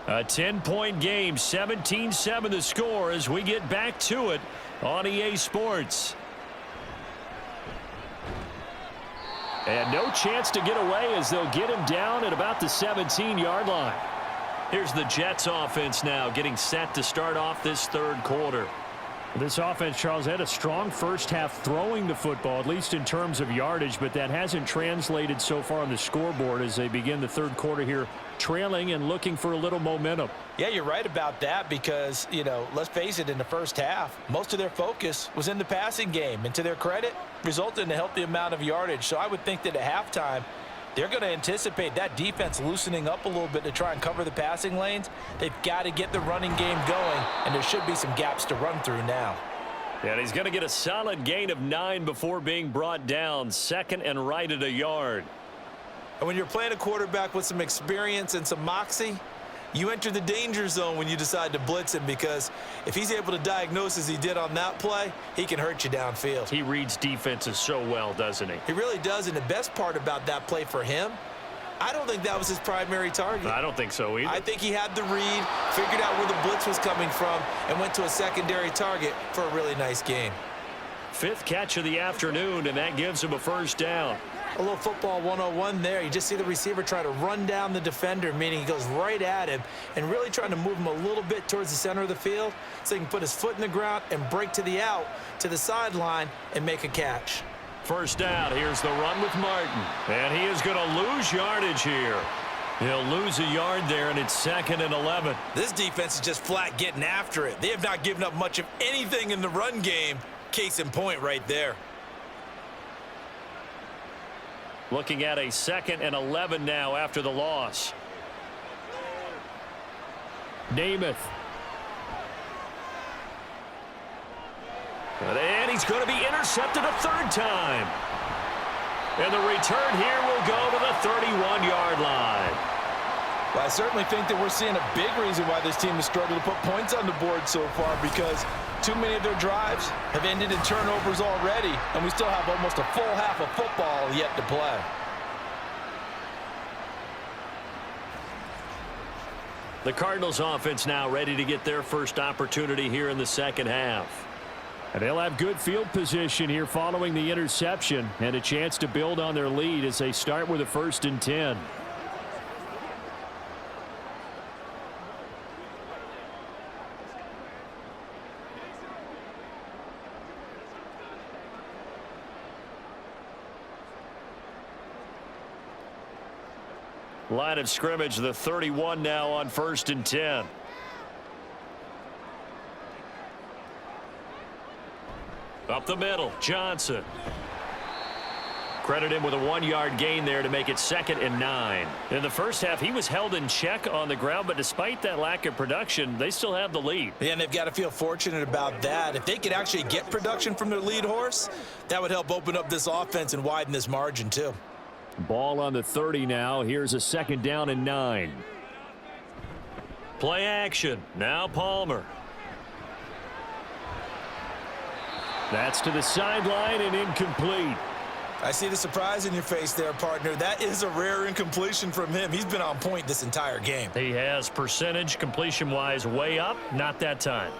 A 10-point game, 17-7 the score as we get back to it on EA Sports. And no chance to get away as they'll get him down at about the 17-yard line. Here's the Jets offense now getting set to start off this third quarter. This offense, Charles, had a strong first half throwing the football, at least in terms of yardage, but that hasn't translated so far on the scoreboard as they begin the third quarter here, trailing and looking for a little momentum. Yeah, you're right about that because, let's face it, in the first half, most of their focus was in the passing game. And to their credit, resulted in a healthy amount of yardage. So I would think that at halftime, they're going to anticipate that defense loosening up a little bit to try and cover the passing lanes. They've got to get the running game going, and there should be some gaps to run through now. And he's going to get a solid gain of 9 before being brought down, second and right at a yard. And when you're playing a quarterback with some experience and some moxie, you enter the danger zone when you decide to blitz him, because if he's able to diagnose as he did on that play, he can hurt you downfield. He reads defenses so well, doesn't he? He really does, and the best part about that play for him, I don't think that was his primary target. I don't think so either. I think he had the read, figured out where the blitz was coming from, and went to a secondary target for a really nice gain. 5th catch of the afternoon, and that gives him a first down. A little football 101 there. You just see the receiver try to run down the defender, meaning he goes right at him and really trying to move him a little bit towards the center of the field so he can put his foot in the ground and break to the out, to the sideline, and make a catch. First down. Here's the run with Martin. And he is going to lose yardage here. He'll lose a yard there, and it's 2nd and 11. This defense is just flat getting after it. They have not given up much of anything in the run game. Case in point right there. Looking at a 2nd and 11 now after the loss. Namath. And he's going to be intercepted a third time. And the return here will go to the 31-yard line. Well, I certainly think that we're seeing a big reason why this team has struggled to put points on the board so far, because too many of their drives have ended in turnovers already, and we still have almost a full half of football yet to play. The Cardinals offense now ready to get their first opportunity here in the second half. And they'll have good field position here following the interception and a chance to build on their lead as they start with a 1st and 10. Line of scrimmage, the 31 now on 1st and 10. Up the middle, Johnson. Credit him with a 1-yard gain there to make it 2nd and 9. In the first half, he was held in check on the ground, but despite that lack of production, they still have the lead. Yeah, and they've got to feel fortunate about that. If they could actually get production from their lead horse, that would help open up this offense and widen this margin too. Ball on the 30 now. Here's a 2nd down and 9. Play action. Now Palmer. That's to the sideline and incomplete. I see the surprise in your face there, partner. That is a rare incompletion from him. He's been on point this entire game. He has percentage completion-wise way up, not that time.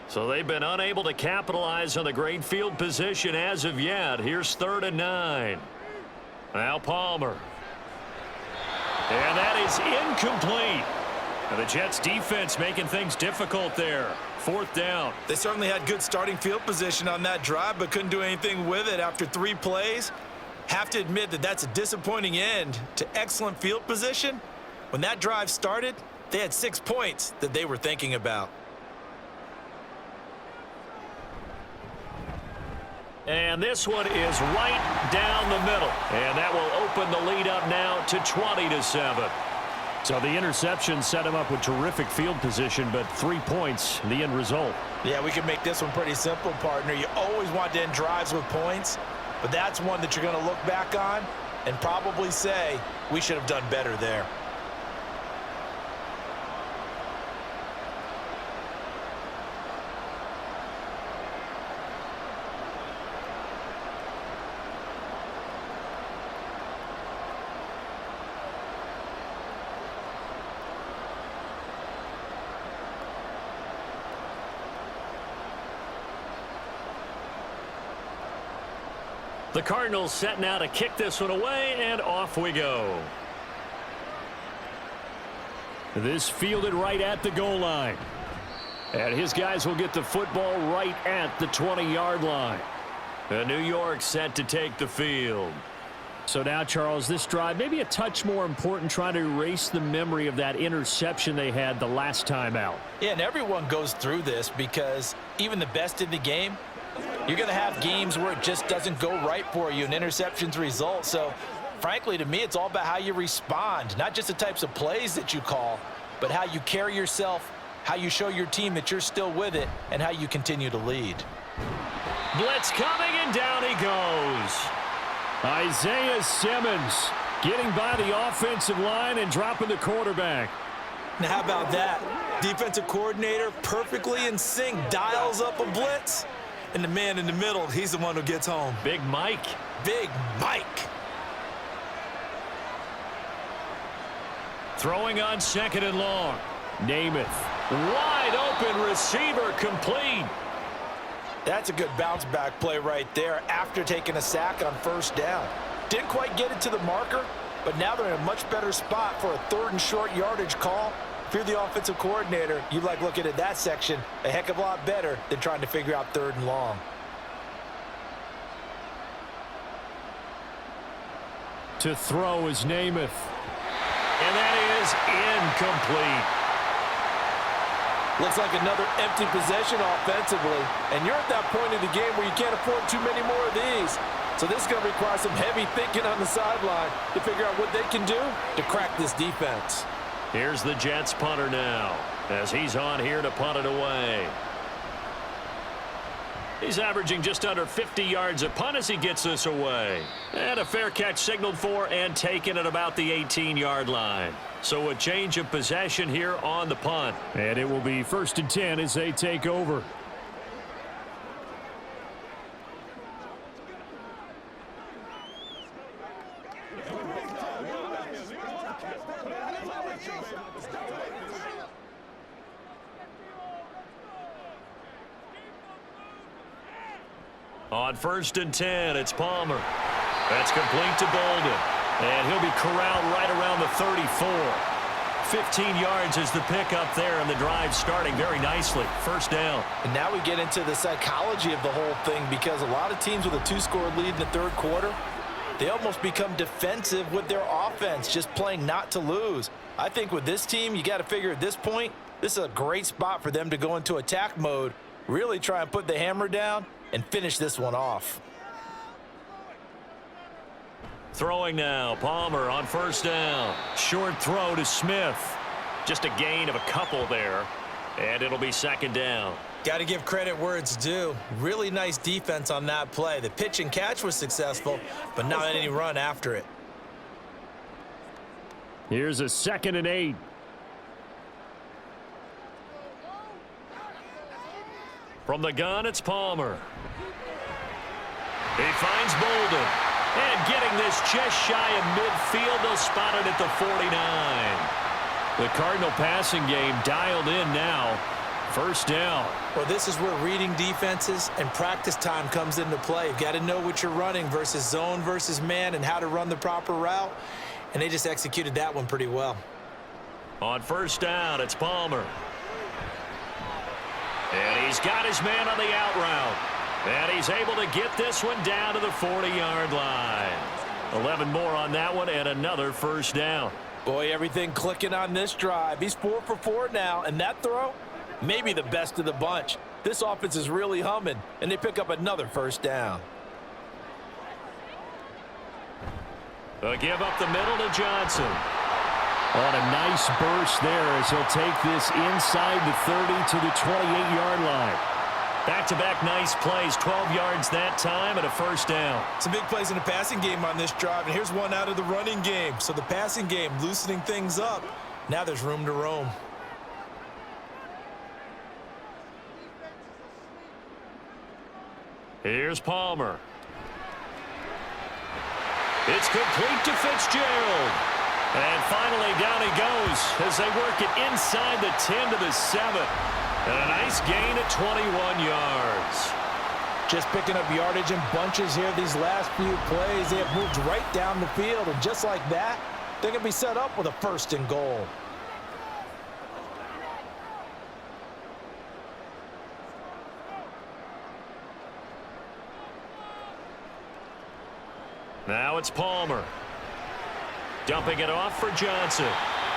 So they've been unable to capitalize on the great field position as of yet. Here's 3rd and 9. Now Palmer. And that is incomplete. And the Jets defense making things difficult there. 4th down. They certainly had good starting field position on that drive, but couldn't do anything with it after 3 plays. Have to admit that that's a disappointing end to excellent field position. When that drive started, they had 6 points that they were thinking about. And this one is right down the middle. And that will open the lead up now to 20-7. So the interception set him up with terrific field position, but 3 points, the end result. Yeah, we can make this one pretty simple, partner. You always want to end drives with points, but that's one that you're going to look back on and probably say, we should have done better there. The Cardinals set now to kick this one away, and off we go. This fielded right at the goal line. And his guys will get the football right at the 20-yard line. And New York set to take the field. So now, Charles, this drive maybe a touch more important, trying to erase the memory of that interception they had the last time out. Yeah, and everyone goes through this because even the best in the game, you're going to have games where it just doesn't go right for you and interceptions result. So, frankly, to me, it's all about how you respond, not just the types of plays that you call, but how you carry yourself, how you show your team that you're still with it, and how you continue to lead. Blitz coming, and down he goes. Isaiah Simmons getting by the offensive line and dropping the quarterback. Now, how about that? Defensive coordinator perfectly in sync, dials up a blitz. And the man in the middle, he's the one who gets home. Big Mike. Big Mike. Throwing on 2nd and long. Namath. Wide open receiver, complete. That's a good bounce back play right there after taking a sack on 1st down. Didn't quite get it to the marker, but now they're in a much better spot for a 3rd and short yardage call. If you're the offensive coordinator, you like looking at that section a heck of a lot better than trying to figure out 3rd and long. To throw is Namath. And that is incomplete. Looks like another empty possession offensively. And you're at that point in the game where you can't afford too many more of these. So this is going to require some heavy thinking on the sideline to figure out what they can do to crack this defense. Here's the Jets punter now as he's on here to punt it away. He's averaging just under 50 yards a punt as he gets this away. And a fair catch signaled for and taken at about the 18-yard line. So a change of possession here on the punt. And it will be 1st and 10 as they take over. On 1st and 10, it's Palmer. That's complete to Bolden. And he'll be corralled right around the 34. 15 yards is the pickup there, and the drive starting very nicely. 1st down. And now we get into the psychology of the whole thing, because a lot of teams with a 2-score lead in the 3rd quarter, they almost become defensive with their offense, just playing not to lose. I think with this team, you got to figure at this point, this is a great spot for them to go into attack mode, really try and put the hammer down and finish this one off. Throwing now, Palmer on 1st down. Short throw to Smith. Just a gain of a couple there, and it'll be 2nd down. Got to give credit where it's due. Really nice defense on that play. The pitch and catch was successful, but not any run after it. Here's a 2nd and 8. From the gun, it's Palmer. He finds Bolden. And getting this just shy of midfield, they'll spot it at the 49. The Cardinal passing game dialed in now. First down. Well, this is where reading defenses and practice time comes into play. You've got to know what you're running versus zone versus man and how to run the proper route. And they just executed that one pretty well. On first down, it's Palmer. And he's got his man on the out route. And he's able to get this one down to the 40-yard line. 11 more on that one and another first down. Boy, everything clicking on this drive. He's 4 for 4 now, and that throw, maybe the best of the bunch. This offense is really humming, and they pick up another first down. They'll give up the middle to Johnson. On a nice burst there as he'll take this inside the 30 to the 28-yard line. Back-to-back nice plays, 12 yards that time and a first down. Some big plays in the passing game on this drive, and here's one out of the running game. So the passing game loosening things up. Now there's room to roam. Here's Palmer. It's complete to Fitzgerald. And finally down he goes as they work it inside the 10 to the 7. And a nice gain at 21 yards. Just picking up yardage in bunches here these last few plays. They have moved right down the field, and just like that, they're going to be set up with a first and goal. Now it's Palmer. Dumping it off for Johnson.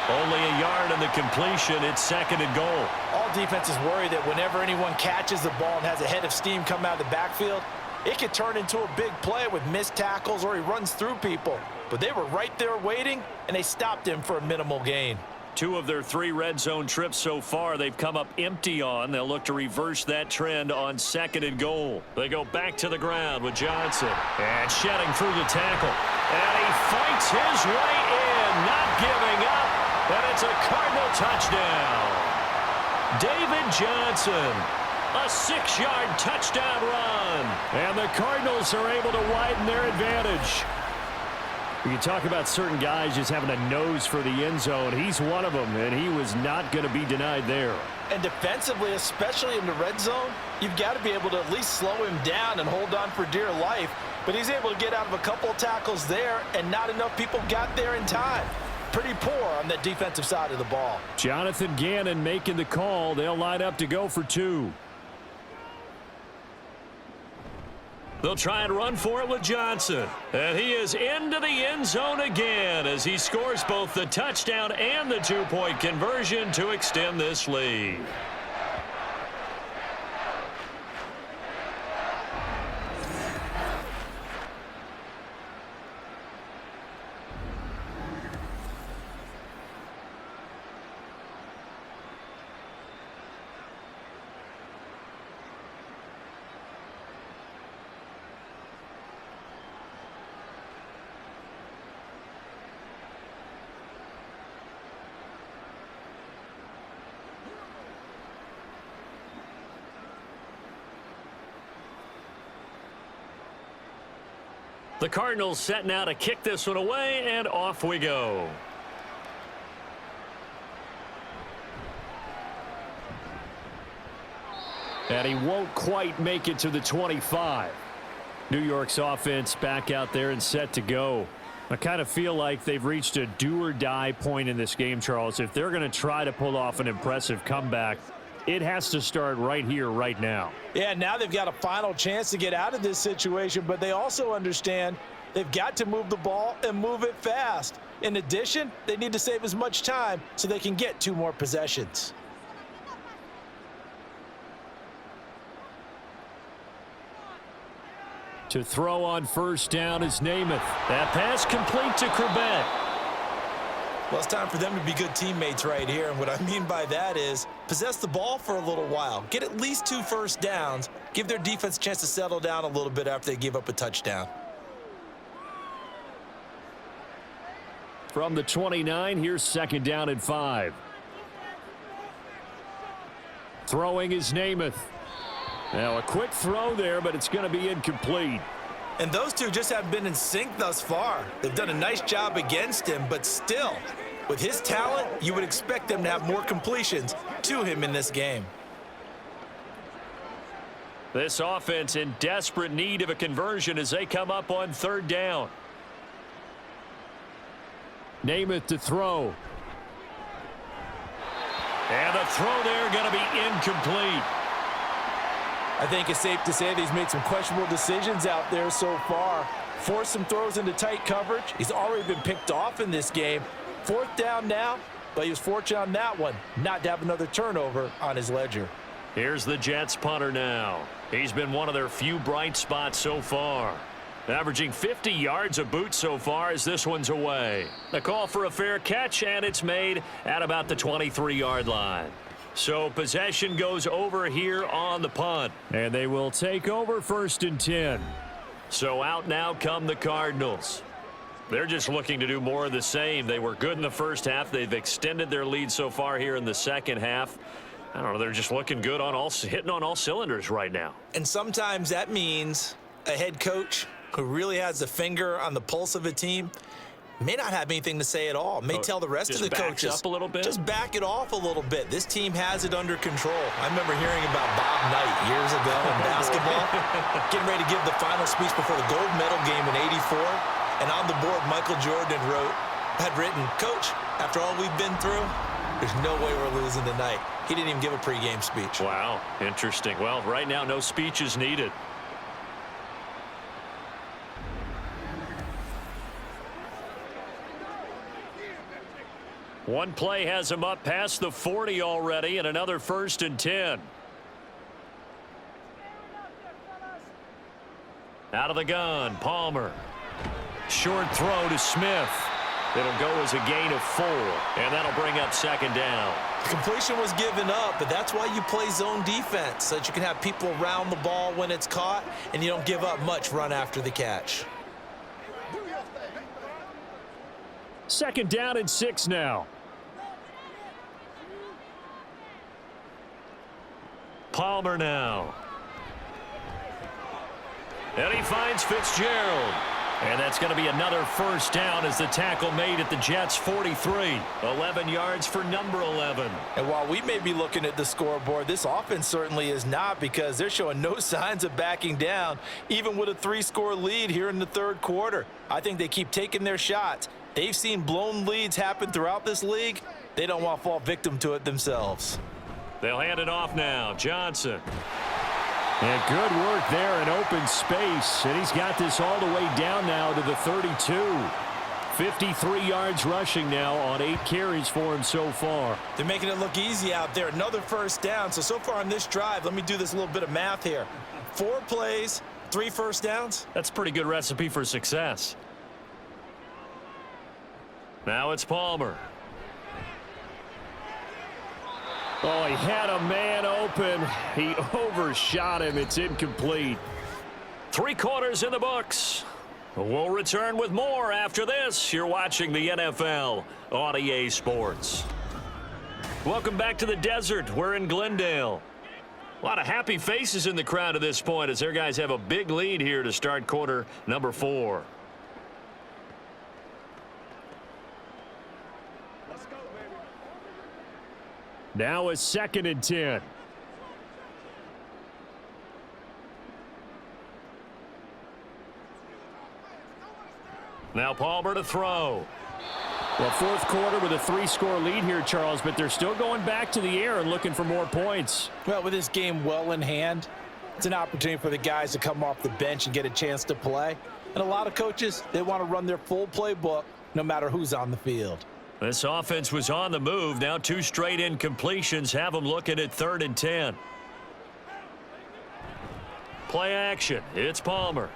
Only a yard in the completion. It's second and goal. All defenses worry that whenever anyone catches the ball and has a head of steam come out of the backfield, it could turn into a big play with missed tackles or he runs through people. But they were right there waiting, and they stopped him for a minimal gain. 2 of their 3 red zone trips so far they've come up empty on. They'll look to reverse that trend on second and goal. They go back to the ground with Johnson. And shedding through the tackle. And he fights his way in, not giving up. And it's a Cardinal touchdown. David Johnson, a 6-yard touchdown run. And the Cardinals are able to widen their advantage. You talk about certain guys just having a nose for the end zone. He's one of them, and he was not going to be denied there. And defensively, especially in the red zone, you've got to be able to at least slow him down and hold on for dear life. But he's able to get out of a couple of tackles there, and not enough people got there in time. Pretty poor on the defensive side of the ball. Jonathan Gannon making the call. They'll line up to go for 2. They'll try and run for it with Johnson. And he is into the end zone again as he scores both the touchdown and the 2-point conversion to extend this lead. The Cardinals set now to kick this one away, and off we go. And he won't quite make it to the 25. New York's offense back out there and set to go. I kind of feel like they've reached a do-or-die point in this game, Charles. If they're going to try to pull off an impressive comeback, it has to start right here, right now. Yeah, now they've got a final chance to get out of this situation, but they also understand they've got to move the ball and move it fast. In addition, they need to save as much time so they can get 2 more possessions. To throw on first down is Namath. That pass complete to Corbett. Well, it's time for them to be good teammates right here. And what I mean by that is possess the ball for a little while. Get at least 2 first downs. Give their defense a chance to settle down a little bit after they give up a touchdown. From the 29, here's second down and 5. Throwing is Namath. Now a quick throw there, but it's going to be incomplete. And those two just haven't been in sync thus far. They've done a nice job against him, but still, with his talent, you would expect them to have more completions to him in this game. This offense in desperate need of a conversion as they come up on third down. Namath to throw. And the throw there going to be incomplete. I think it's safe to say that he's made some questionable decisions out there so far. Forced some throws into tight coverage. He's already been picked off in this game. Fourth down now, but he was fortunate on that one not to have another turnover on his ledger. Here's the Jets punter now. He's been one of their few bright spots so far. Averaging 50 yards a boot so far as this one's away. The call for a fair catch, and it's made at about the 23-yard line. So possession goes over here on the punt. And they will take over 1st and 10. So out now come the Cardinals. They're just looking to do more of the same. They were good in the first half. They've extended their lead so far here in the second half. I don't know, they're just looking good on hitting on all cylinders right now. And sometimes that means a head coach who really has a finger on the pulse of a team may not have anything to say at all. May tell the rest of the coaches, up a little bit. Just back it off a little bit. This team has it under control. I remember hearing about Bob Knight years ago in basketball, getting ready to give the final speech before the gold medal game in '84. And on the board, Michael Jordan had written, "Coach, after all we've been through, there's no way we're losing tonight." He didn't even give a pregame speech. Wow, interesting. Well, right now, no speech is needed. One play has him up past the 40 already, and another 1st and 10. Out of the gun, Palmer. Short throw to Smith. It'll go as a gain of 4, and that'll bring up 2nd down. The completion was given up, but that's why you play zone defense, so that you can have people around the ball when it's caught, and you don't give up much run after the catch. 2nd down and 6 now. Palmer now. And he finds Fitzgerald. And that's going to be another 1st down as the tackle made at the Jets' 43. 11 yards for number 11. And while we may be looking at the scoreboard, this offense certainly is not, because they're showing no signs of backing down, even with a 3-score lead here in the third quarter. I think they keep taking their shots. They've seen blown leads happen throughout this league. They don't want to fall victim to it themselves. They'll hand it off now. Johnson. And good work there in open space. And he's got this all the way down now to the 32. 53 yards rushing now on 8 carries for him so far. They're making it look easy out there. Another 1st down. So far on this drive, let me do this little bit of math here. 4 plays, 3 1st downs. That's a pretty good recipe for success. Now it's Palmer. Oh, he had a man open. He overshot him. It's incomplete. 3 quarters in the books. We'll return with more after this. You're watching the NFL on EA Sports. Welcome back to the desert. We're in Glendale. A lot of happy faces in the crowd at this point as their guys have a big lead here to start quarter number 4. Now a 2nd and 10. Now Palmer to throw. Well, 4th quarter with a 3-score lead here, Charles, but they're still going back to the air and looking for more points. Well, with this game well in hand, it's an opportunity for the guys to come off the bench and get a chance to play. And a lot of coaches, they want to run their full playbook no matter who's on the field. This offense was on the move. Now 2 straight incompletions have them looking at 3rd and 10. Play action. It's Palmer.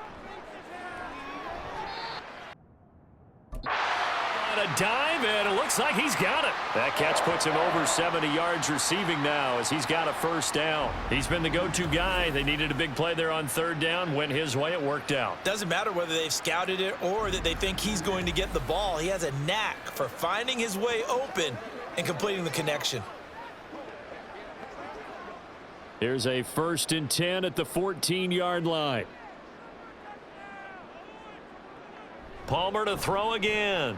On a dive, and it looks like he's got it. That catch puts him over 70 yards receiving now as he's got a 1st down. He's been the go-to guy. They needed a big play there on 3rd down. Went his way. It worked out. Doesn't matter whether they've scouted it or that they think he's going to get the ball. He has a knack for finding his way open and completing the connection. Here's a 1st and 10 at the 14-yard line. Palmer to throw again.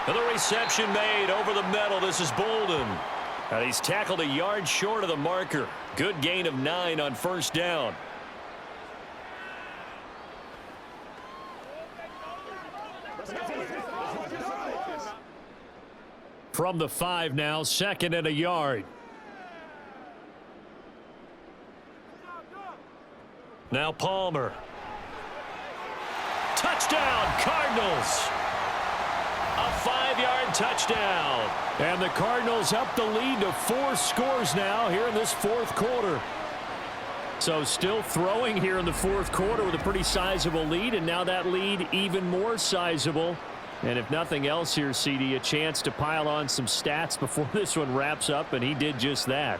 And the reception made over the middle. This is Bolden. And he's tackled a yard short of the marker. Good gain of 9 on first down. From the 5 now, 2nd and a yard. Now Palmer. Touchdown, Cardinals. A 5-yard touchdown. And the Cardinals up the lead to 4 scores now here in this 4th quarter. So still throwing here in the 4th quarter with a pretty sizable lead, and now that lead even more sizable. And if nothing else here, CD, a chance to pile on some stats before this one wraps up, and he did just that.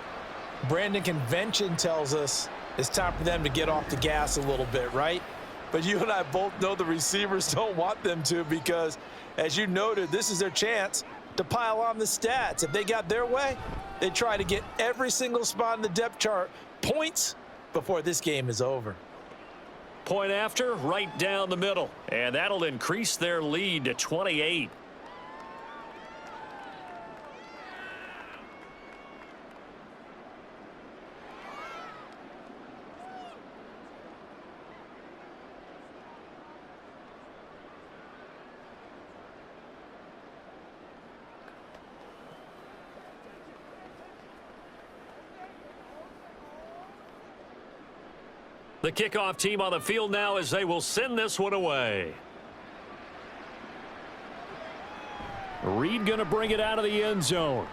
Brandon, convention tells us it's time for them to get off the gas a little bit, right? But you and I both know the receivers don't want them to, because, as you noted, this is their chance to pile on the stats. If they got their way, they try to get every single spot in the depth chart points before this game is over. Point after, right down the middle. And that'll increase their lead to 28. The kickoff team on the field now as they will send this one away. Reed going to bring it out of the end zone.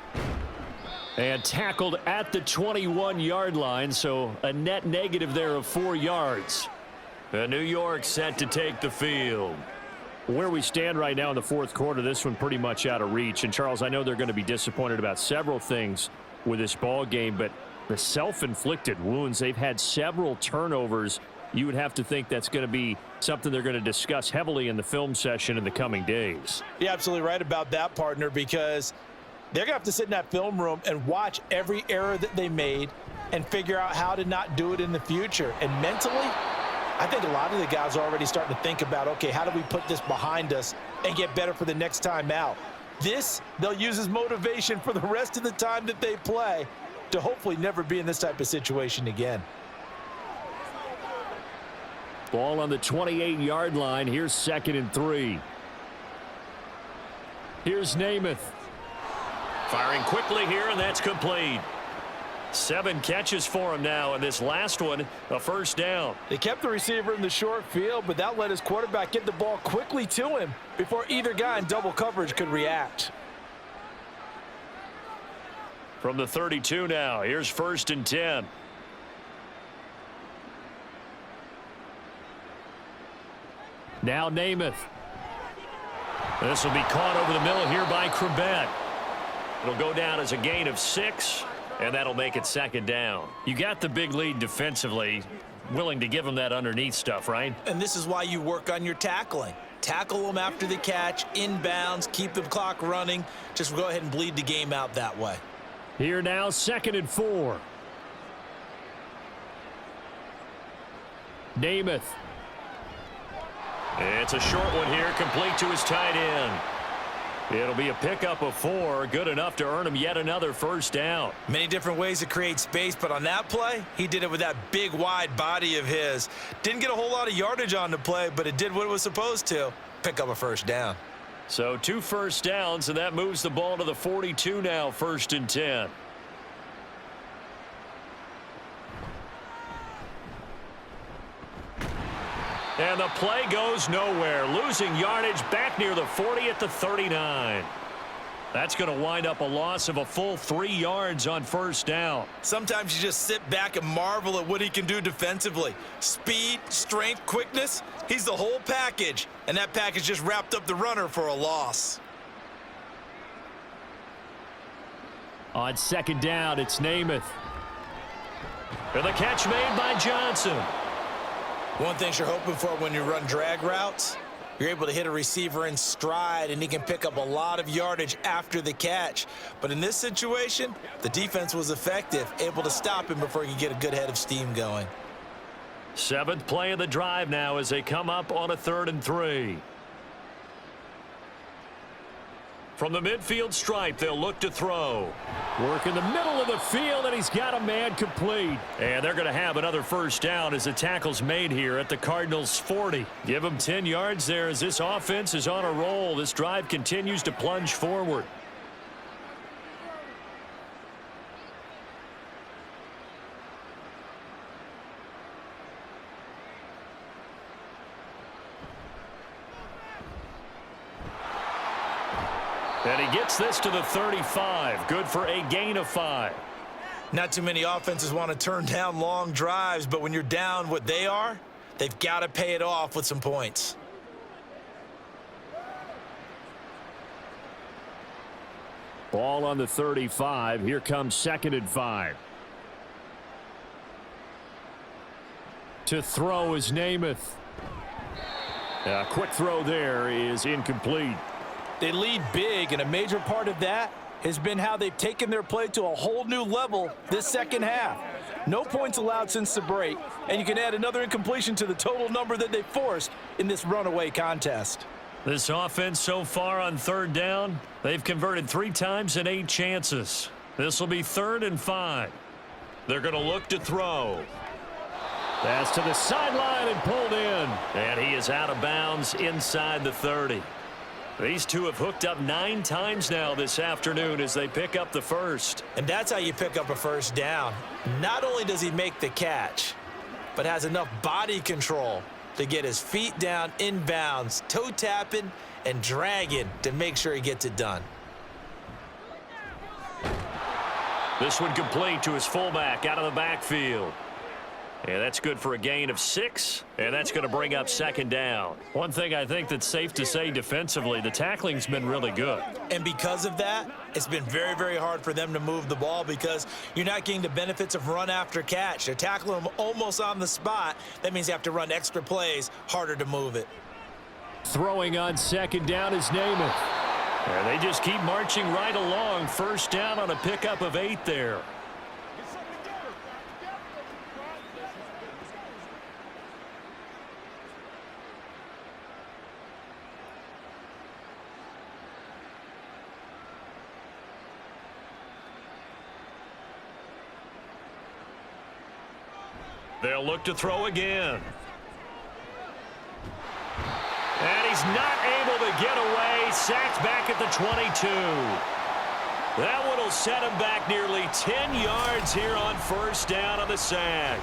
And tackled at the 21-yard line, so a net negative there of 4 yards. And New York set to take the field. Where we stand right now in the 4th quarter, this one pretty much out of reach. And, Charles, I know they're going to be disappointed about several things with this ball game, but the self-inflicted wounds, they've had several turnovers. You would have to think that's going to be something they're going to discuss heavily in the film session in the coming days. You're absolutely right about that, partner, because they're going to have to sit in that film room and watch every error that they made and figure out how to not do it in the future. And mentally, I think a lot of the guys are already starting to think about, okay, how do we put this behind us and get better for the next time out? This, they'll use as motivation for the rest of the time that they play to hopefully never be in this type of situation again. Ball on the 28-yard line. Here's 2nd and 3. Here's Namath. Firing quickly here, and that's complete. 7 catches for him now, and this last one, a first down. They kept the receiver in the short field, but that let his quarterback get the ball quickly to him before either guy in double coverage could react. From the 32 now, here's 1st and 10. Now Namath. This will be caught over the middle here by Krebet. It'll go down as a gain of 6, and that'll make it 2nd down. You got the big lead defensively, willing to give them that underneath stuff, right? And this is why you work on your tackling. Tackle them after the catch, inbounds, keep the clock running. Just go ahead and bleed the game out that way. Here now, 2nd and 4. Namath. It's a short one here, complete to his tight end. It'll be a pickup of 4, good enough to earn him yet another first down. Many different ways to create space, but on that play, he did it with that big, wide body of his. Didn't get a whole lot of yardage on the play, but it did what it was supposed to. Pick up a first down. So 2 first downs, and that moves the ball to the 42 now, 1st and 10. And the play goes nowhere. Losing yardage back near the 40 at the 39. That's going to wind up a loss of a full 3 yards on first down. Sometimes you just sit back and marvel at what he can do defensively. Speed, strength, quickness, he's the whole package. And that package just wrapped up the runner for a loss. On 2nd down, it's Namath. And the catch made by Johnson. One thing you're hoping for when you run drag routes, you're able to hit a receiver in stride, and he can pick up a lot of yardage after the catch. But in this situation, the defense was effective, able to stop him before he could get a good head of steam going. Seventh play of the drive now as they come up on a 3rd and 3. From the midfield stripe, they'll look to throw. Work in the middle of the field, and he's got a man complete. And they're going to have another first down as the tackle's made here at the Cardinals' 40. Give them 10 yards there as this offense is on a roll. This drive continues to plunge forward. And he gets this to the 35. Good for a gain of 5. Not too many offenses want to turn down long drives, but when you're down what they are, they've got to pay it off with some points. Ball on the 35. Here comes 2nd and 5. To throw is Namath. A quick throw there is incomplete. They lead big, and a major part of that has been how they've taken their play to a whole new level this second half. No points allowed since the break, and you can add another incompletion to the total number that they forced in this runaway contest. This offense so far on 3rd down, they've converted 3 times in 8 chances. This will be 3rd and 5. They're going to look to throw. Pass to the sideline and pulled in. And he is out of bounds inside the 30. These two have hooked up 9 times now this afternoon as they pick up the first. And that's how you pick up a first down. Not only does he make the catch, but has enough body control to get his feet down inbounds, toe tapping and dragging to make sure he gets it done. This one complete to his fullback out of the backfield. And that's good for a gain of 6, and that's going to bring up 2nd down. One thing I think that's safe to say defensively, the tackling's been really good. And because of that, it's been very, very hard for them to move the ball because you're not getting the benefits of run after catch. They're tackling them almost on the spot. That means you have to run extra plays, harder to move it. Throwing on 2nd down is Namath. And they just keep marching right along. First down on a pickup of 8 there. They'll look to throw again. And he's not able to get away. Sacked back at the 22. That one will set him back nearly 10 yards here on first down on the sack.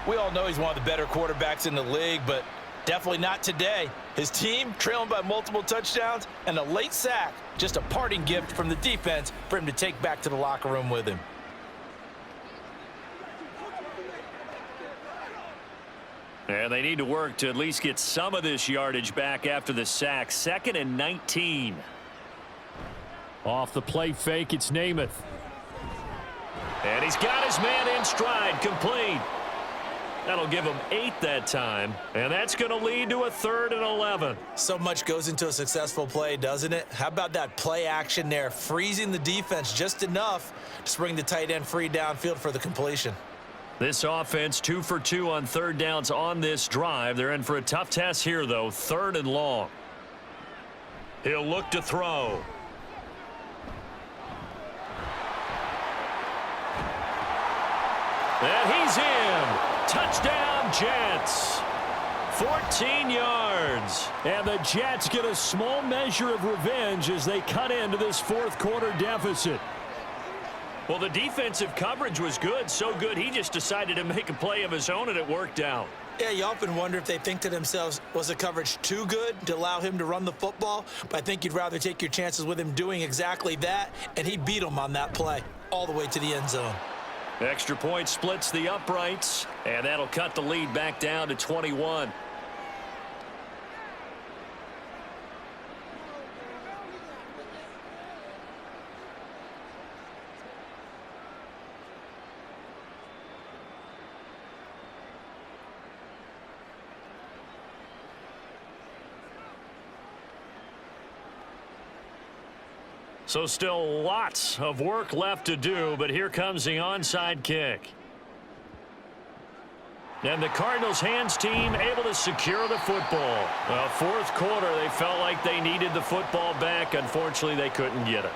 We all know he's one of the better quarterbacks in the league, but definitely not today. His team trailing by multiple touchdowns and a late sack. Just a parting gift from the defense for him to take back to the locker room with him. And they need to work to at least get some of this yardage back after the sack. 2nd and 19. Off the play fake, it's Namath. And he's got his man in stride, complete. That'll give him 8 that time. And that's going to lead to a 3rd and 11. So much goes into a successful play, doesn't it? How about that play action there, freezing the defense just enough to bring the tight end free downfield for the completion. This offense 2 for 2 on 3rd downs on this drive. They're in for a tough test here, though. 3rd and long. He'll look to throw. And he's in. Touchdown, Jets. 14 yards. And the Jets get a small measure of revenge as they cut into this 4th quarter deficit. Well, the defensive coverage was good, so good he just decided to make a play of his own, and it worked out. Yeah, you often wonder if they think to themselves, was the coverage too good to allow him to run the football? But I think you'd rather take your chances with him doing exactly that, and he beat him on that play all the way to the end zone. Extra point splits the uprights, and that'll cut the lead back down to 21. So still lots of work left to do, but here comes the onside kick. And the Cardinals hands team able to secure the football. Well, fourth quarter, they felt like they needed the football back. Unfortunately, they couldn't get it.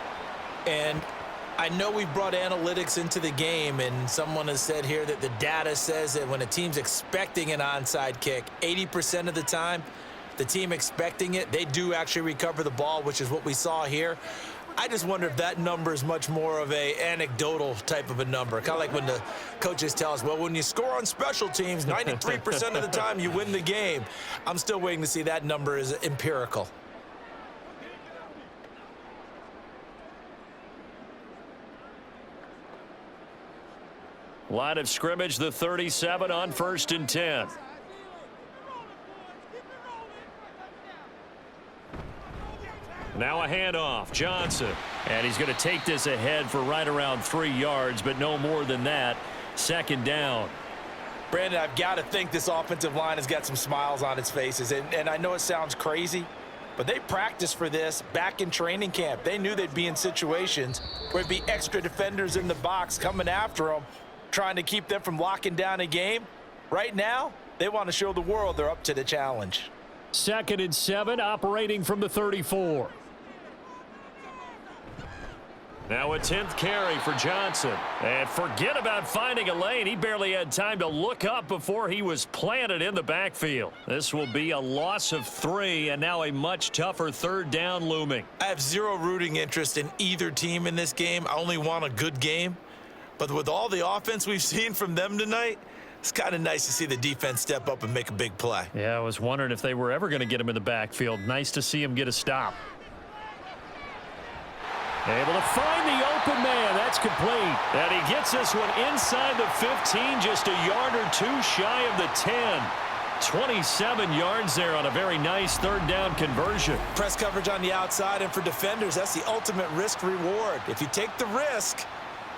And I know we brought analytics into the game, and someone has said here that the data says that when a team's expecting an onside kick, 80% of the time, the team expecting it, they do actually recover the ball, which is what we saw here. I just wonder if that number is much more of a anecdotal type of a number. Kind of like when the coaches tell us, well, when you score on special teams, 93% of the time you win the game. I'm still waiting to see that number is empirical. Line of scrimmage, the 37 on 1st and 10. Now a handoff, Johnson. And he's going to take this ahead for right around 3 yards, but no more than that. 2nd down. Brandon, I've got to think this offensive line has got some smiles on its faces. And I know it sounds crazy, but they practiced for this back in training camp. They knew they'd be in situations where there'd be extra defenders in the box coming after them, trying to keep them from locking down a game. Right now, they want to show the world they're up to the challenge. 2nd and 7, operating from the 34. Now a 10th carry for Johnson. And forget about finding a lane. He barely had time to look up before he was planted in the backfield. This will be a loss of 3, and now a much tougher 3rd down looming. I have zero rooting interest in either team in this game. I only want a good game. But with all the offense we've seen from them tonight, it's kind of nice to see the defense step up and make a big play. Yeah, I was wondering if they were ever going to get him in the backfield. Nice to see him get a stop. Able to find the open man. That's complete. And he gets this one inside the 15, just a yard or 2 shy of the 10. 27 yards there on a very nice 3rd down conversion. Press coverage on the outside, and for defenders, that's the ultimate risk reward. If you take the risk,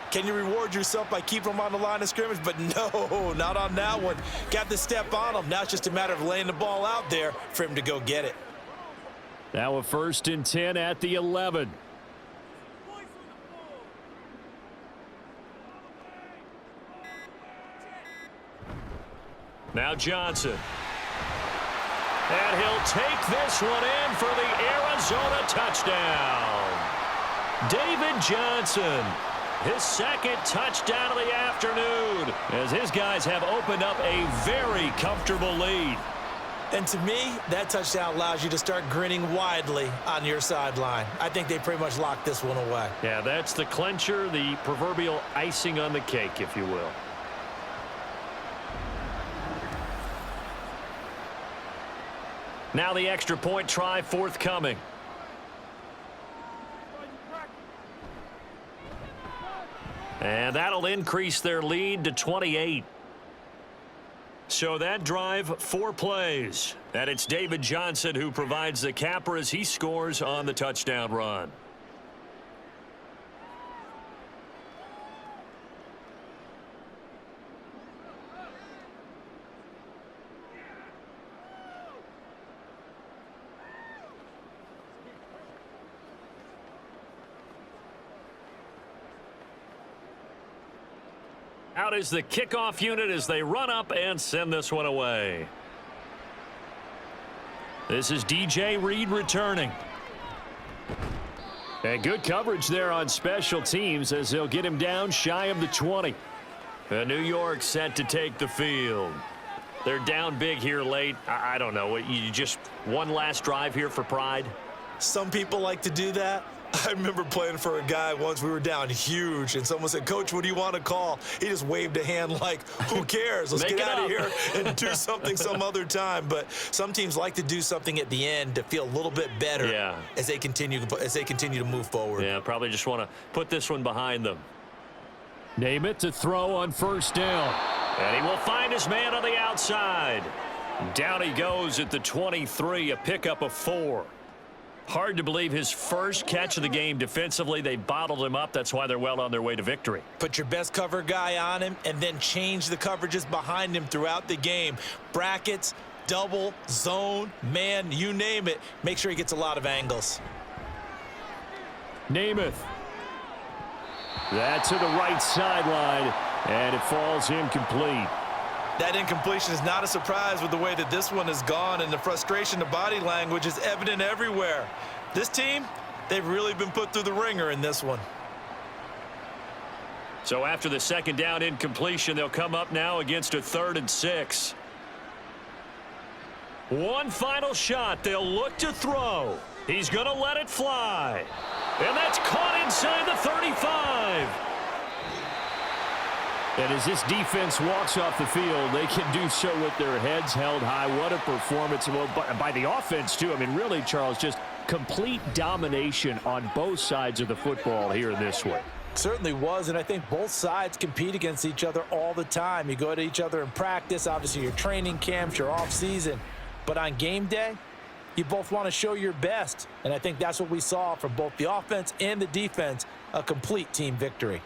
can you reward yourself by keeping them on the line of scrimmage? But no, not on that one. Got the step on him. Now it's just a matter of laying the ball out there for him to go get it. Now a 1st and 10 at the 11. Now Johnson. And he'll take this one in for the Arizona touchdown. David Johnson, his 2nd touchdown of the afternoon, as his guys have opened up a very comfortable lead. And to me, that touchdown allows you to start grinning widely on your sideline. I think they pretty much locked this one away. Yeah, that's the clincher, the proverbial icing on the cake, if you will. Now the extra point try forthcoming. And that'll increase their lead to 28. So that drive, 4 plays. And it's David Johnson who provides the capper as he scores on the touchdown run. Out is the kickoff unit as they run up and send this one away. This is DJ Reed returning. And good coverage there on special teams as they'll get him down shy of the 20. And New York set to take the field. They're down big here late. I don't know. You just one last drive here for pride? Some people like to do that. I remember playing for a guy once. We were down huge, and someone said, "Coach, what do you want to call?" He just waved a hand like, who cares? Let's get out of here and do something some other time. But some teams like to do something at the end to feel a little bit better as they continue to move forward. Yeah, probably just want to put this one behind them. Name it to throw on 1st down. And he will find his man on the outside. Down he goes at the 23, a pickup of 4. Hard to believe his first catch of the game defensively. They bottled him up. That's why they're well on their way to victory. Put your best cover guy on him and then change the coverages behind him throughout the game. Brackets, double, zone, man, you name it. Make sure he gets a lot of angles. Namath. That's to the right sideline, and it falls incomplete. That incompletion is not a surprise with the way that this one has gone, and the frustration, the body language is evident everywhere. This team, they've really been put through the ringer in this one. So after the second down incompletion, they'll come up now against a 3rd and 6. One final shot. They'll look to throw. He's going to let it fly. And that's caught inside the 35. And as this defense walks off the field, they can do so with their heads held high. What a performance by the offense, too. I mean, really, Charles, just complete domination on both sides of the football here in this one. Certainly was, and I think both sides compete against each other all the time. You go to each other in practice, obviously your training camps, your off-season. But on game day, you both want to show your best. And I think that's what we saw from both the offense and the defense, a complete team victory.